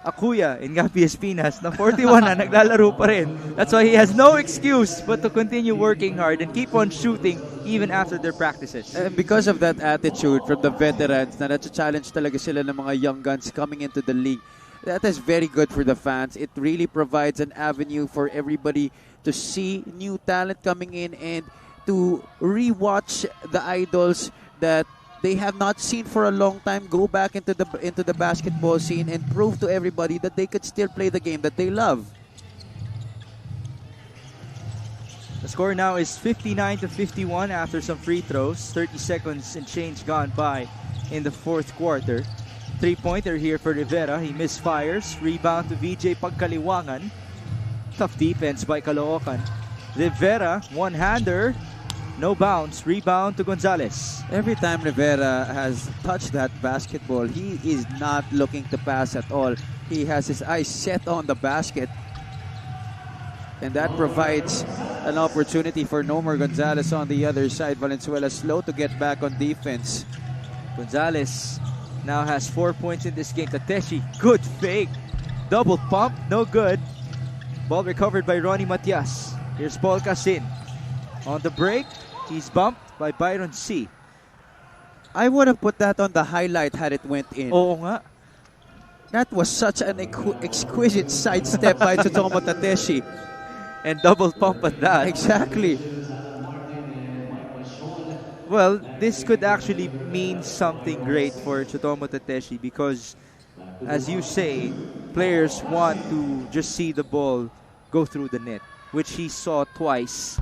a kuya in Gapi Espinas na 41 na naglalaro pa rin. That's why he has no excuse but to continue working hard and keep on shooting even after their practices. And because of that attitude from the veterans na na-challenge talaga sila ng mga young guns coming into the league, that is very good for the fans. It really provides an avenue for everybody to see new talent coming in and to rewatch the idols that they have not seen for a long time go back into the basketball scene and prove to everybody that they could still play the game that they love. The score now is 59-51 after some free throws. 30 seconds and change gone by in the fourth quarter. 3-pointer here for Rivera. He misfires. Rebound to VJ Pagkaliwangan. Tough defense by Caloocan. Rivera, one-hander. No bounce. Rebound to Gonzalez. Every time Rivera has touched that basketball, he is not looking to pass at all. He has his eyes set on the basket. And that provides an opportunity for Nomer Gonzalez on the other side. Valenzuela slow to get back on defense. Gonzalez now has 4 points in this game. Tateshi, good fake. Double pump, no good. Ball recovered by Ronnie Matias. Here's Paul Casin. On the break, he's bumped by Byron C. I would have put that on the highlight had it went in. Oo nga. That was such an exquisite sidestep by Tsutomu Tateshi. And double pump at that. Exactly. Well, this could actually mean something great for Tsutomu Tateshi because, as you say, players want to just see the ball go through the net, which he saw twice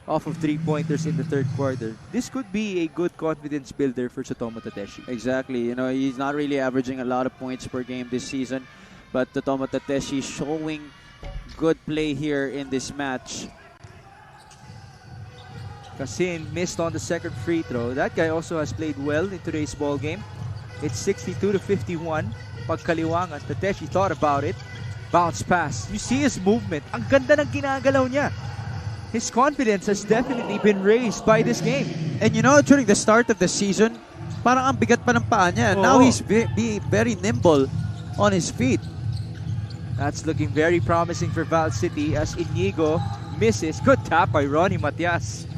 off of 3-pointers in the third quarter. This could be a good confidence builder for Tsutomu Tateshi. Exactly. You know, he's not really averaging a lot of points per game this season, but Tsutomu Tateshi showing good play here in this match. Kasin missed on the second free throw. That guy also has played well in today's ball game. It's 62-51. Pagkaliwangan, Tateshi thought about it. Bounce pass. You see his movement. Ang ganda ng ginagalaw niya. His confidence has definitely been raised by this game. And you know, during the start of the season, parang ang bigat pa ng paa niya. Now he's very nimble on his feet. That's looking very promising for Val City as Inigo misses. Good tap by Ronnie Matias.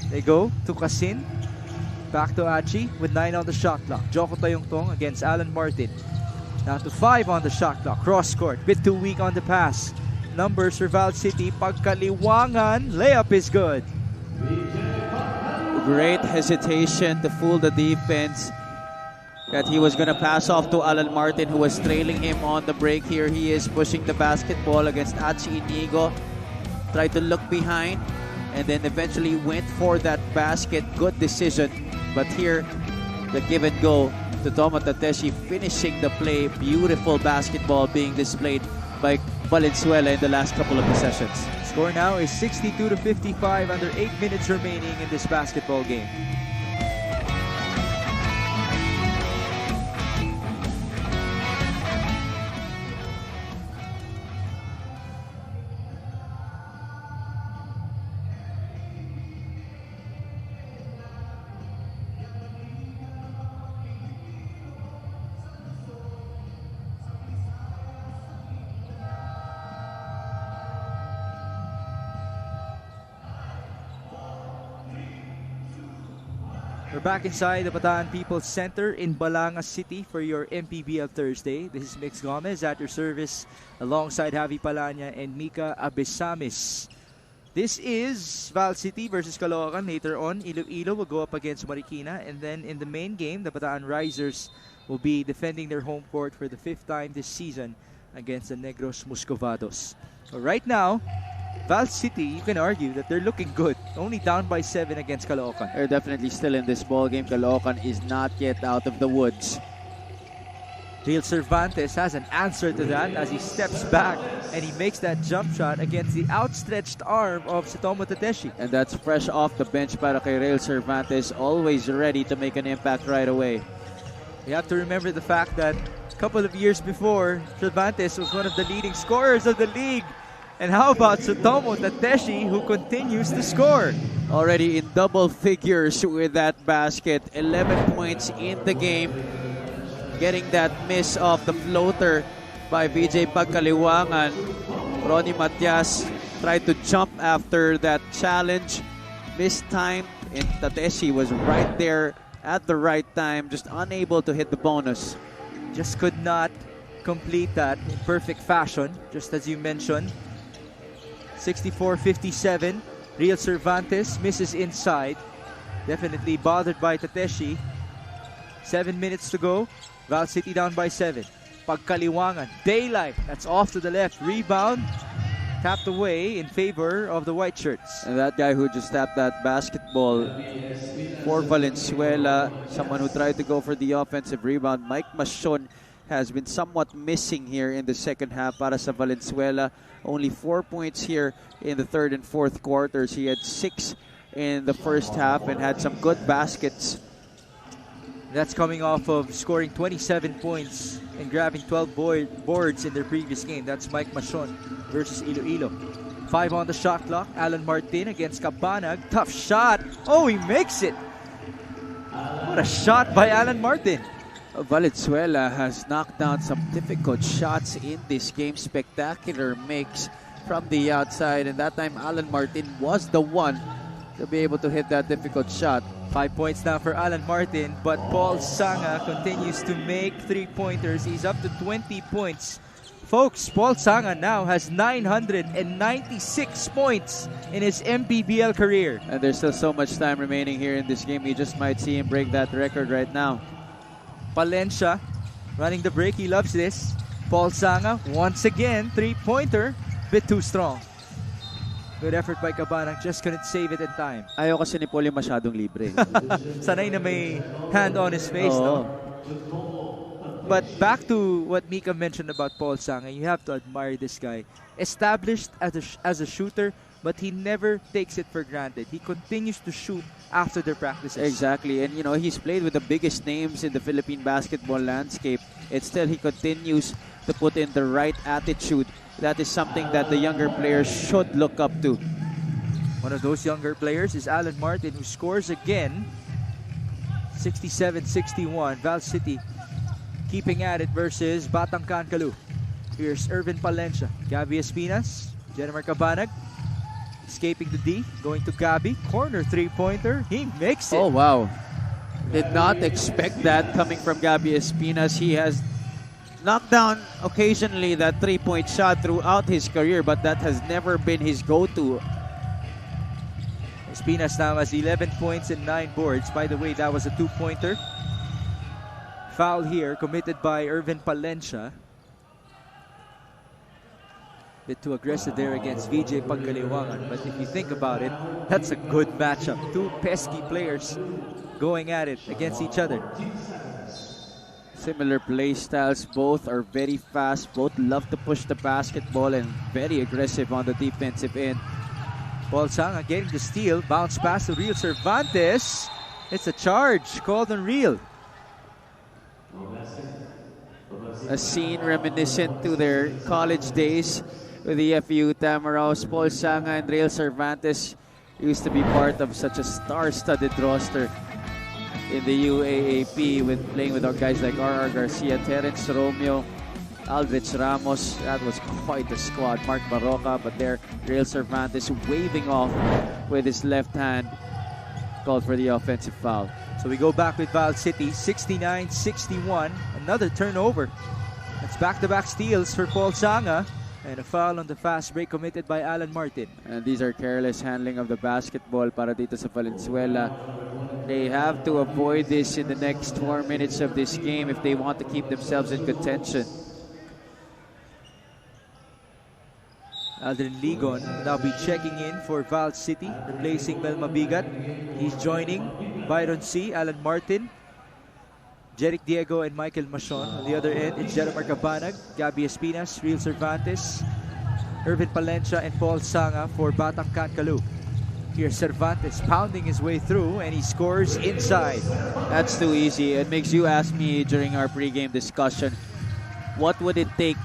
They go to Kasin. Back to Achi with 9 on the shot clock. Joko Tayongtong against Alan Martin. Down to 5 on the shot clock. Cross court. Bit too weak on the pass. Numbers for Val City. Pagkaliwangan. Layup is good. Great hesitation to fool the defense that he was going to pass off to Alan Martin, who was trailing him on the break. Here he is pushing the basketball against Achi Inigo. Tried to look behind and then eventually went for that basket. Good decision. But here, the give and go. Tsutomu Tateshi finishing the play. Beautiful basketball being displayed by Valenzuela in the last couple of possessions. Score now is 62-55 under 8 minutes remaining in this basketball game. We're back inside the Bataan People's Center in Balanga City for your MPBL Thursday. This is Mix Gomez at your service alongside Javi Palanya and Mika Abesamis. This is Val City versus Caloocan. Later on, Iloilo will go up against Marikina. And then in the main game, the Bataan Risers will be defending their home court for the 5th time this season against the Negros Muscovados. So right now, Val City, you can argue that they're looking good. Only down by 7 against Caloocan. They're definitely still in this ball game. Caloocan is not yet out of the woods. Real Cervantes has an answer to that as he steps back and he makes that jump shot against the outstretched arm of Tsutomu Tateshi. And that's fresh off the bench para kay Real Cervantes, always ready to make an impact right away. You have to remember the fact that a couple of years before, Cervantes was one of the leading scorers of the league. And how about Tsutomu Tateshi, who continues to score? Already in double figures with that basket. 11 points in the game. Getting that miss off the floater by VJ Pagkaliwangan. Ronnie Matias tried to jump after that challenge. Missed time, and Tateshi was right there at the right time, just unable to hit the bonus. Just could not complete that in perfect fashion, just as you mentioned. 64-57. Real Cervantes misses inside. Definitely bothered by Tateshi. 7 minutes to go. Val City down by 7. Pagkaliwangan. Daylight. That's off to the left. Rebound. Tapped away in favor of the white shirts. And that guy who just tapped that basketball for Valenzuela, someone who tried to go for the offensive rebound, Mike Machon, has been somewhat missing here in the second half para sa Valenzuela. Only 4 points here in the third and fourth quarters. He had 6 in the first half and had some good baskets. That's coming off of scoring 27 points and grabbing 12 boards in their previous game. That's Mike Machon versus Iloilo. 5 on the shot clock. Alan Martin against Kapanag. Tough shot. Oh, he makes it. What a shot by Alan Martin. Valenzuela has knocked down some difficult shots in this game. Spectacular makes from the outside, and that time Alan Martin was the one to be able to hit that difficult shot. 5 points now for Alan Martin, but Paul Sanga continues to make 3-pointers. He's up to 20 points. Folks, Paul Sanga now has 996 points in his MPBL career. And there's still so much time remaining here in this game. You just might see him break that record right now. Palencia running the break. He loves this. Paul Sanga, once again, three-pointer, bit too strong. Good effort by Cabanag, just couldn't save it in time. Ayaw kasi ni Paul yung masyadong libre. Sanay na may hand on his face, Oo. no? But back to what Mika mentioned about Paul Sanga, you have to admire this guy. Established as a shooter, but he never takes it for granted. He continues to shoot after their practices. Exactly, and you know, he's played with the biggest names in the Philippine basketball landscape, and still he continues to put in the right attitude. That is something that the younger players should look up to. One of those younger players is Alan Martin, who scores again. 67-61, Val City keeping at it versus Batang Caloocan. Here's Irvin Palencia, Gabby Espinas, Jennifer Cabanag, escaping the D, going to Gabby, corner three-pointer, he makes it. Oh wow, did not expect that coming from Gabby Espinas. He has knocked down occasionally that three-point shot throughout his career, but that has never been his go-to. Espinas now has 11 points and 9 boards. By the way, that was a two-pointer. Foul here committed by Irvin Palencia. Bit too aggressive there against VJ Pagkaliwangan, but if you think about it, that's a good matchup. Two pesky players going at it against each other. Similar play styles, both are very fast, both love to push the basketball and very aggressive on the defensive end. Paul Sanga getting the steal, bounce pass to Real Cervantes. It's a charge called on Real. A scene reminiscent to their college days with the FU Tamaraos. Paul Sanga and Real Cervantes used to be part of such a star-studded roster in the UAAP, with playing with our guys like R.R. Garcia, Terence Romeo, Aldrich Ramos. That was quite a squad. Mark Barroca, but there Real Cervantes waving off with his left hand, called for the offensive foul. So we go back with Val City, 69-61. Another turnover. That's back-to-back steals for Paul Sanga. And a foul on the fast break committed by Alan Martin. And these are careless handling of the basketball para dito sa Valenzuela. They have to avoid this in the next 4 minutes of this game if they want to keep themselves in contention. Aldrin Ligon will now be checking in for Val City, replacing Mel Mabigat. He's joining Byron C., Alan Martin, Jeric Diego, and Michael Machon. On the other end, it's Jeromar Cabanag, Gabby Espinas, Real Cervantes, Irvin Palencia, and Paul Sanga for Batang Caloocan. Here's Cervantes pounding his way through, and he scores inside. That's too easy. It makes you ask me during our pregame discussion, what would it take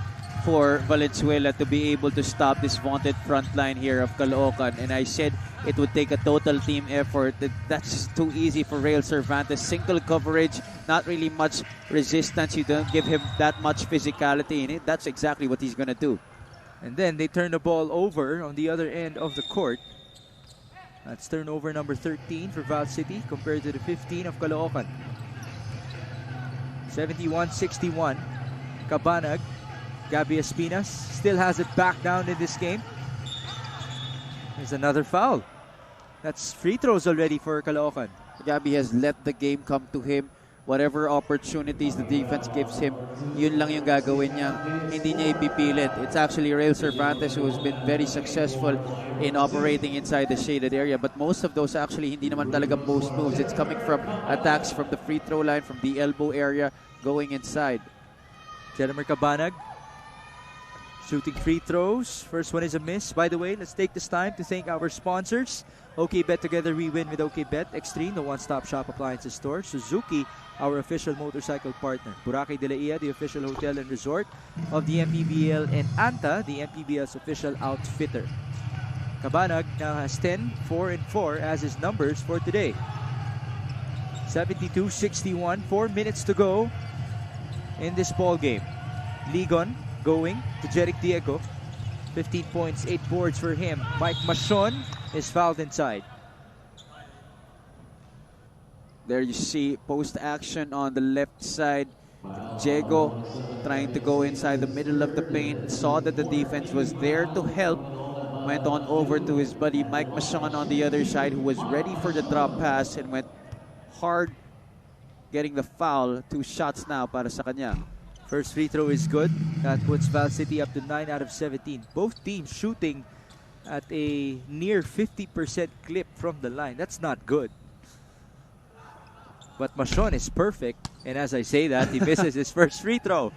for Valenzuela to be able to stop this vaunted front line here of Caloocan? And I said it would take a total team effort. That's just too easy for Real Cervantes. Single coverage, not really much resistance. You don't give him that much physicality in it. That's exactly what he's going to do. And then they turn the ball over on the other end of the court. That's turnover number 13 for Val City compared to the 15 of Caloocan. 71-61. Cabanag, Gabby Espinas still has it back down in this game. There's another foul. That's free throws already for Caloocan. Gabby has let the game come to him. Whatever opportunities the defense gives him, yun lang yung gagawin niya. Hindi niya ipipilit. It's actually Real Cervantes who has been very successful in operating inside the shaded area. But most of those actually hindi naman talaga post moves. It's coming from attacks from the free throw line, from the elbow area, going inside. Jeremy Cabanag shooting free throws. First one is a miss. By the way, let's take this time to thank our sponsors. OK Bet, together we win with OK Bet. Extreme, the one-stop shop appliances store. Suzuki, our official motorcycle partner. Boracay de la Ia, the official hotel and resort of the MPBL. And Anta, the MPBL's official outfitter. Cabanag now has 10, 4, and 4 as his numbers for today. 72-61, 4 minutes to go in this ball game. Ligon going to Jeric Diego. 15 points, 8 boards for him. Mike Machon is fouled inside. There you see post action on the left side. Diego trying to go inside the middle of the paint. Saw that the defense was there to help. Went on over to his buddy Mike Machon on the other side, who was ready for the drop pass and went hard getting the foul. 2 shots now para sa kanya. First free throw is good. That puts Val City up to 9 out of 17. Both teams shooting at a near 50% clip from the line. That's not good. But Machon is perfect. And as I say that, he misses his first free throw.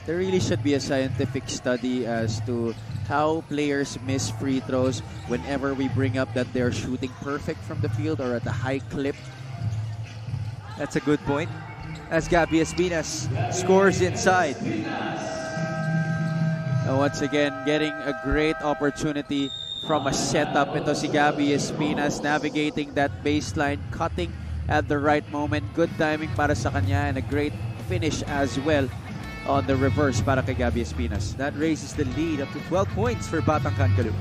There really should be a scientific study as to how players miss free throws whenever we bring up that they're shooting perfect from the field or at a high clip. That's a good point. As Gabby Espinas scores inside. Once again, getting a great opportunity from a setup. Ito si Gabby Espinas navigating that baseline, cutting at the right moment. Good timing para sa kanya and a great finish as well on the reverse para kay Gabby Espinas. That raises the lead up to 12 points for Batang Kankalu.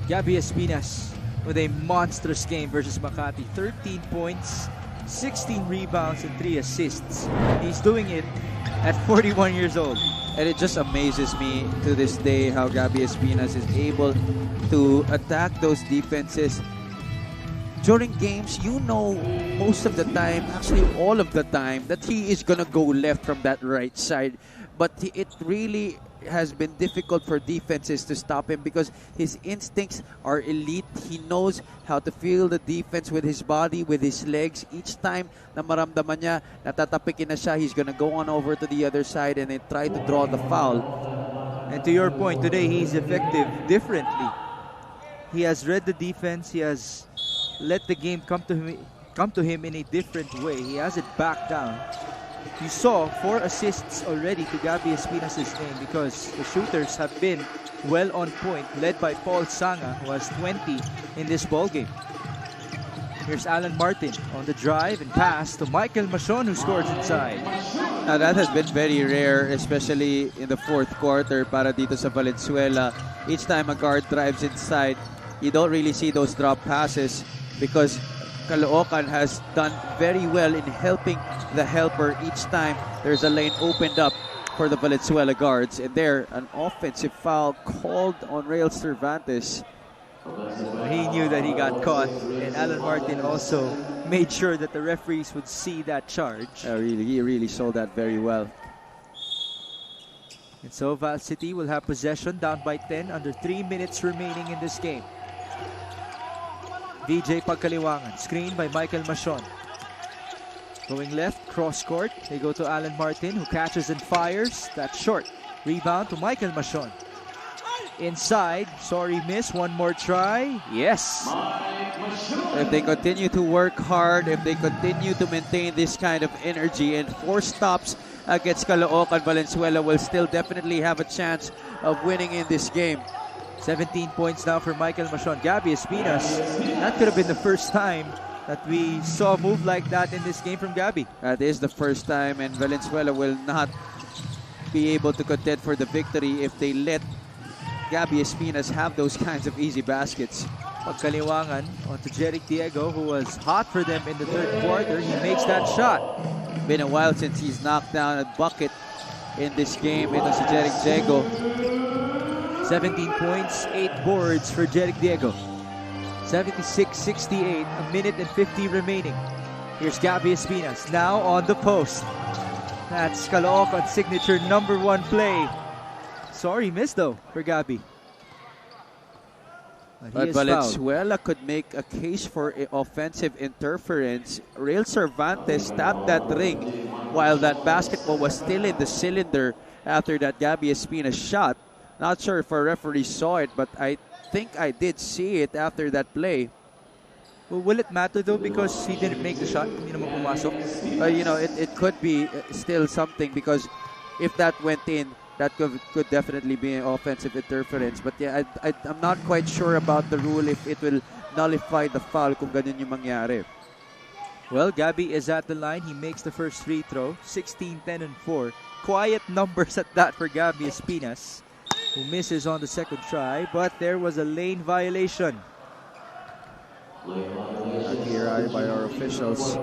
Gabby Espinas with a monstrous game versus Makati. 13 points, 16 rebounds, and 3 assists. He's doing it at 41 years old. And it just amazes me to this day how Gabby Espinas is able to attack those defenses. During games, you know most of the time, actually all of the time, that he is going to go left from that right side. But it really has been difficult for defenses to stop him because his instincts are elite. He knows how to feel the defense with his body, with his legs. Each time na maramdaman niya, natatapikin na siya, he's gonna go on over to the other side and then try to draw the foul. And to your point, today he's effective differently. He has read the defense. He has let the game come to him in a different way. He hasn't backed down. You saw 4 assists already to Gabby Espinas' game because the shooters have been well on point, led by Paul Sanga, who has 20 in this ball game. Here's Alan Martin on the drive and pass to Michael Machon, who scores inside. Now that has been very rare, especially in the fourth quarter para dito sa Valenzuela. Each time a guard drives inside, you don't really see those drop passes because Caloocan has done very well in helping the helper each time there's a lane opened up for the Valenzuela guards. And there, an offensive foul called on Rael Cervantes. He knew that he got caught, and Alan Martin also made sure that the referees would see that charge. He really saw that very well. And so Val City will have possession, down by 10, under 3 minutes remaining in this game. VJ Pagkaliwangan, screen by Michael Machon. Going left, cross court. They go to Alan Martin, who catches and fires. That's short. Rebound to Michael Machon. Inside, sorry miss, one more try. Yes. If they continue to work hard, if they continue to maintain this kind of energy and 4 stops against Caloocan, Valenzuela will still definitely have a chance of winning in this game. 17 points now for Michael Machon. Gabby Espinas, that could have been the first time that we saw a move like that in this game from Gabby. That is the first time, and Valenzuela will not be able to contend for the victory if they let Gabby Espinas have those kinds of easy baskets. Pagkaliwangan onto Jeric Diego, who was hot for them in the third quarter. He makes that shot. Been a while since he's knocked down a bucket in this game. Ito si Jeric Diego. 17 points, 8 boards for Jeric Diego. 76-68, a minute and 50 remaining. Here's Gabby Espinas, now on the post. That's Caloocan's signature #1 play. Sorry miss though for Gabby. But Valenzuela could make a case for offensive interference. Rael Cervantes tapped that ring while that basketball was still in the cylinder after that Gabby Espinas shot. Not sure if our referee saw it, but I think I did see it after that play. Well, will it matter though because he didn't make the shot? Hindi naman pumasok. It could be still something because if that went in, that could definitely be an offensive interference. But yeah, I'm not quite sure about the rule if it will nullify the foul kung ganyan yung mangyari. Well, Gabby is at the line. He makes the first free throw. 16, 10, and 4. Quiet numbers at that for Gabby Espinas. who misses on the second try, but there was a lane violation. Here by our officials.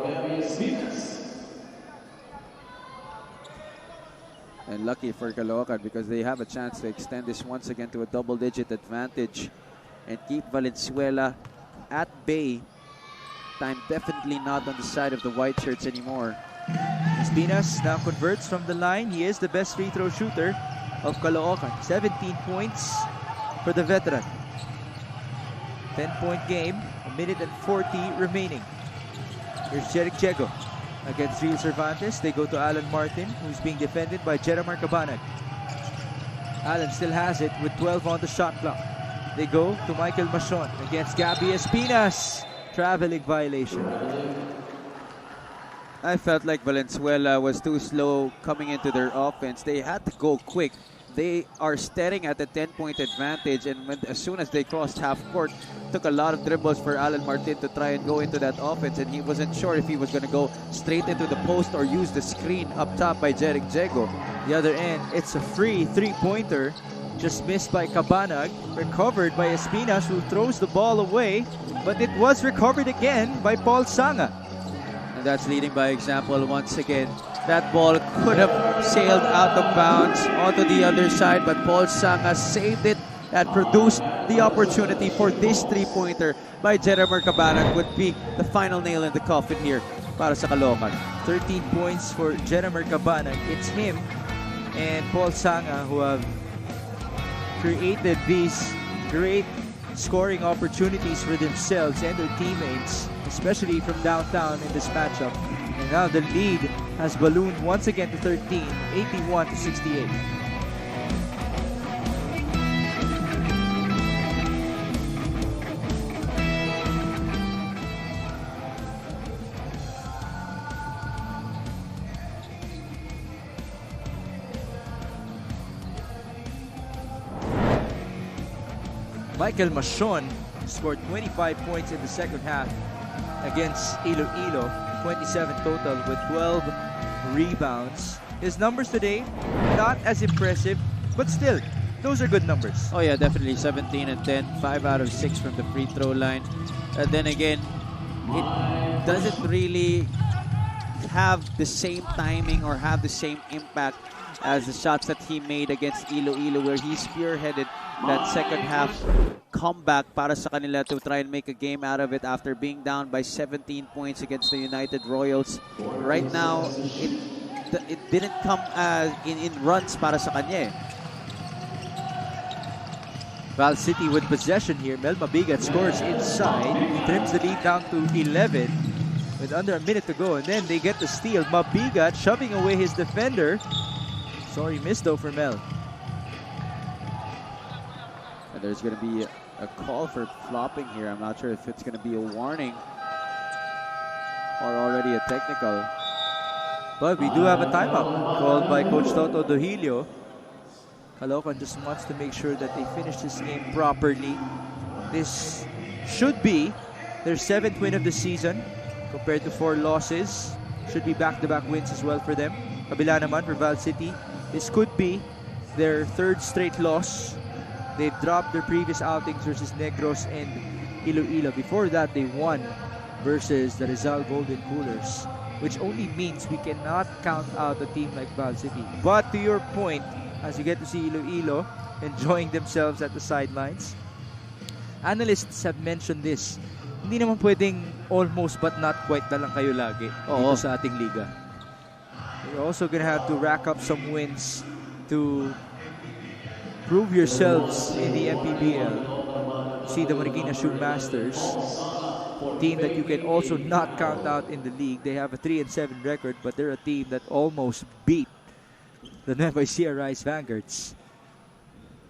And lucky for Caloocan because they have a chance to extend this once again to a double-digit advantage and keep Valenzuela at bay. Time definitely not on the side of the white shirts anymore. Espinas now converts from the line. He is the best free throw shooter of Caloocan. 17 points for the veteran. 10-point game, a minute and 40 remaining. Here's Jeric Diego against Real Cervantes. They go to Alan Martin, who's being defended by Jeramar Cabanag. Alan still has it with 12 on the shot clock. They go to Michael Machon against Gabby Espinas. Traveling violation. I felt like Valenzuela was too slow coming into their offense. They had to go quick. They are staring at a 10-point advantage, and as soon as they crossed half court, took a lot of dribbles for Alan Martin to try and go into that offense, and he wasn't sure if he was going to go straight into the post or use the screen up top by Jeric Diego. The other end, it's a free three-pointer, just missed by Cabanag, recovered by Espinas, who throws the ball away, but it was recovered again by Paul Sanga. And that's leading by example once again. That ball could have sailed out of bounds onto the other side, but Paul Sanga saved it. That produced the opportunity for this three-pointer by Jeramar Cabanag would be the final nail in the coffin here para sa Caloocan. 13 points for Jeramar Cabanag. It's him and Paul Sanga who have created these great scoring opportunities for themselves and their teammates, especially from downtown in this matchup. And now the lead has ballooned once again to 13, 81-68. Michael Machon scored 25 points in the second half against Iloilo, 27 total with 12 rebounds. His numbers today, not as impressive, but still, those are good numbers. Oh yeah, definitely 17 and 10, 5 out of 6 from the free throw line. And then again, it doesn't really have the same timing or have the same impact as the shots that he made against Iloilo, where he spearheaded that second half comeback para sa kanila to try and make a game out of it after being down by 17 points against the United Royals. Right now, it didn't come as in runs para sa kanya. Val City with possession here. Mel Mabigat scores inside. He trims the lead down to 11 with under a minute to go, and then they get the steal. Mabigat shoving away his defender. Sorry, missed though for Mel. And there's going to be a call for flopping here. I'm not sure if it's going to be a warning or already a technical. But we do have a timeout called by Coach Toto Dohilio. Caloocan just wants to make sure that they finish this game properly. This should be their 7th win of the season compared to 4 losses. Should be back-to-back wins as well for them. Kabila naman for Val City, this could be their 3rd straight loss. They've dropped their previous outings versus Negros and Iloilo. Before that, they won versus the Rizal Golden Coolers, which only means we cannot count out a team like Val City. But to your point, as you get to see Iloilo enjoying themselves at the sidelines, analysts have mentioned this. Hindi naman pwedeng almost but not quite na lang kayo lagi dito sa ating liga. You're also gonna have to rack up some wins to prove yourselves in the MPBL. See the Marikina Shootmasters, team that you can also not count out in the league. They have a 3-7 record, but they're a team that almost beat the Nueva Ecija Rice Vanguards.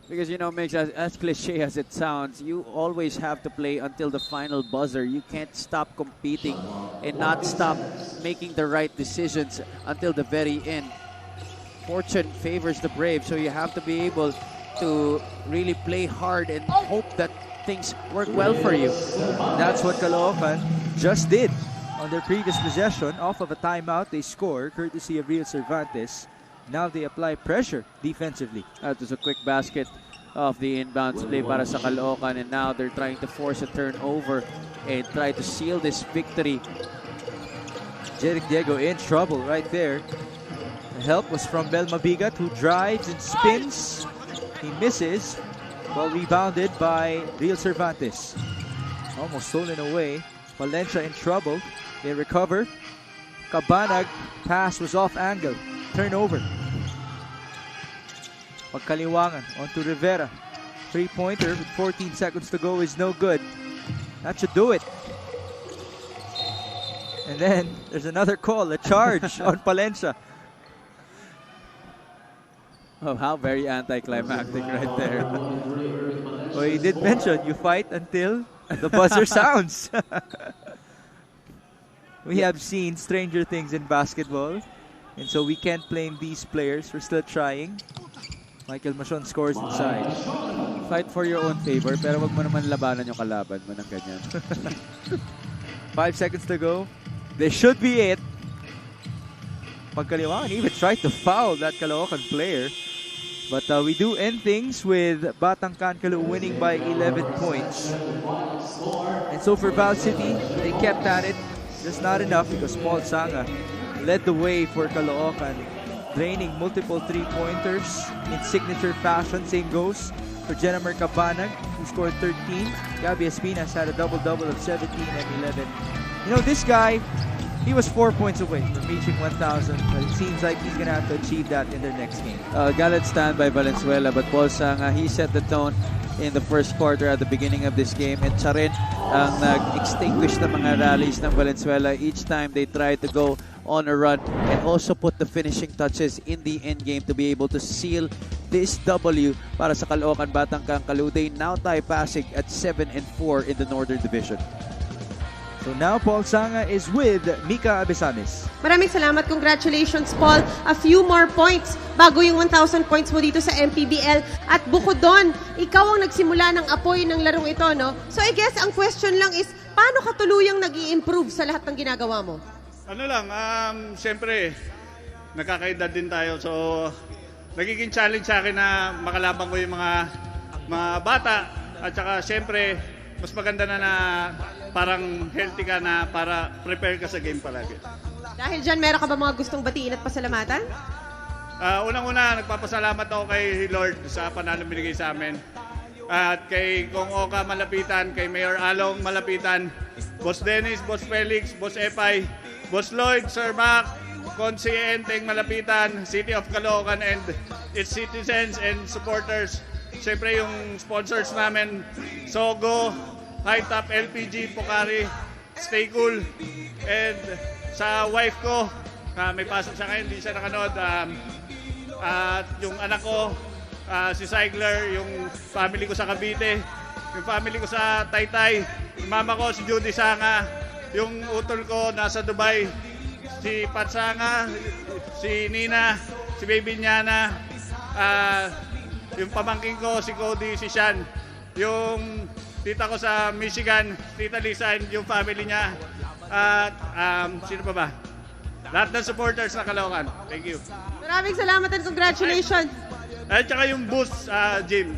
Because, you know, Mix, as cliche as it sounds, you always have to play until the final buzzer. You can't stop competing and not stop making the right decisions until the very end. Fortune favors the brave, so you have to be able to really play hard and hope that things work well for you. That's what Caloocan just did on their previous possession. Off of a timeout, they score, courtesy of Real Cervantes. Now they apply pressure defensively. That was a quick basket of the inbounds play para sa Caloocan, and now they're trying to force a turnover and try to seal this victory. Jeric Diego in trouble right there. The help was from Bel Mabigat, who drives and spins. He misses. Ball rebounded by Real Cervantes. Almost stolen away. Valencia in trouble. They recover. Cabanag, pass was off angle. Turnover. Pagkaliwangan onto Rivera. Three-pointer with 14 seconds to go is no good. That should do it. And then there's another call, a charge on Palencia. Oh, how very anticlimactic right there. Well, he did mention you fight until the buzzer sounds. We have seen stranger things in basketball, and so we can't blame these players. We're still trying. Michael Machon scores inside. Fight for your own favor, pero wag mo naman labanan yung kalaban mo ng ganyan. 5 seconds to go. This should be it. Pagkaliwangan even tried to foul that Caloocan player. But we do end things with Batang Kankalo winning by 11 points. And so for Val City, they kept at it. Just not enough because Paul Sanga led the way for Caloocan, draining multiple three-pointers in signature fashion. Same goes for Jenamer Cabanag, who scored 13. Gabby Espinas had a double-double of 17 and 11. You know, this guy, he was 4 points away from reaching 1,000, but it seems like he's going to have to achieve that in their next game. Gallant stand by Valenzuela, but Paul Sanga, he set the tone in the first quarter at the beginning of this game, and siya rin ang nag-extinguish ng mga rallies ng Valenzuela each time they tried to go on a run, and also put the finishing touches in the end game to be able to seal this W para sa Caloocan Batang Kankalo. They now tie Pasig at 7-4 in the Northern Division. So now Paul Sanga is with Mika Abesamis. Maraming salamat. Congratulations, Paul. A few more points bago yung 1,000 points mo dito sa MPBL. At bukod doon, ikaw ang nagsimula ng apoy ng larong ito, no? So I guess ang question lang is, paano ka tuluyang nag-i-improve sa lahat ng ginagawa mo? Ano lang, siyempre, nakakaedad din tayo. So, nagiging challenge sa akin na makalaban ko yung mga bata. At saka, siyempre, mas maganda na parang healthy ka na para prepare ka sa game palagi. Dahil dyan, meron ka ba mga gustong batiin at pasalamatan? Unang-una, nagpapasalamat ako kay Lord sa panalo binigay sa amin. At kay Kong Oka Malapitan, kay Mayor Along Malapitan, Boss Dennis, Boss Felix, Boss Epay, Boss Lloyd, Sir Mac, Consi Enteng Malapitan, City of Caloocan and its citizens and supporters. Siyempre yung sponsors namin, Sogo, High Top LPG, Pocari, Stay Cool. And sa wife ko, may pasok siya ngayon, hindi siya nakanood. At yung anak ko, si Sigler, yung family ko sa Cavite, yung family ko sa Taytay, yung mama ko si Judy Sanga, yung utol ko nasa Dubai, si Pat Sanga, si Nina, si Baby Nyana, yung pamangking ko si Cody, si Sean, yung tita ko sa Michigan, Tita Lisa and yung family niya, at sino pa ba? Lahat ng supporters na Caloocan. Thank you. Maraming salamat and congratulations. At saka yung boost, Jim.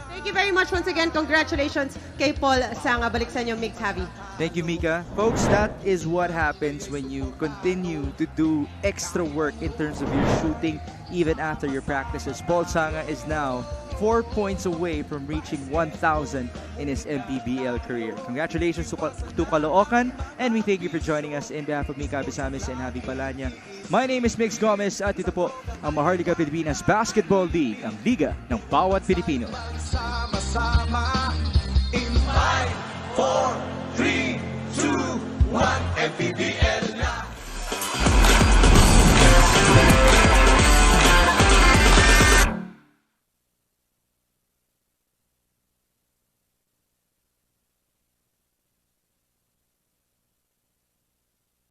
Thank you very much once again. Congratulations kay Paul Sanga. Balik sa inyo, Mix Javi. Thank you, Mika. Folks, that is what happens when you continue to do extra work in terms of your shooting even after your practices. Paul Sanga is now 4 points away from reaching 1,000 in his MPBL career. Congratulations to Caloocan, and we thank you for joining us in behalf of Mika Abesamis and Javi Palanya. My name is Mix Gomez at ito po ang Maharlika Pilipinas Basketball League, ang liga ng bawat Pilipino. Sama-sama in 5, 4, 3, 2, 1, MPBL na!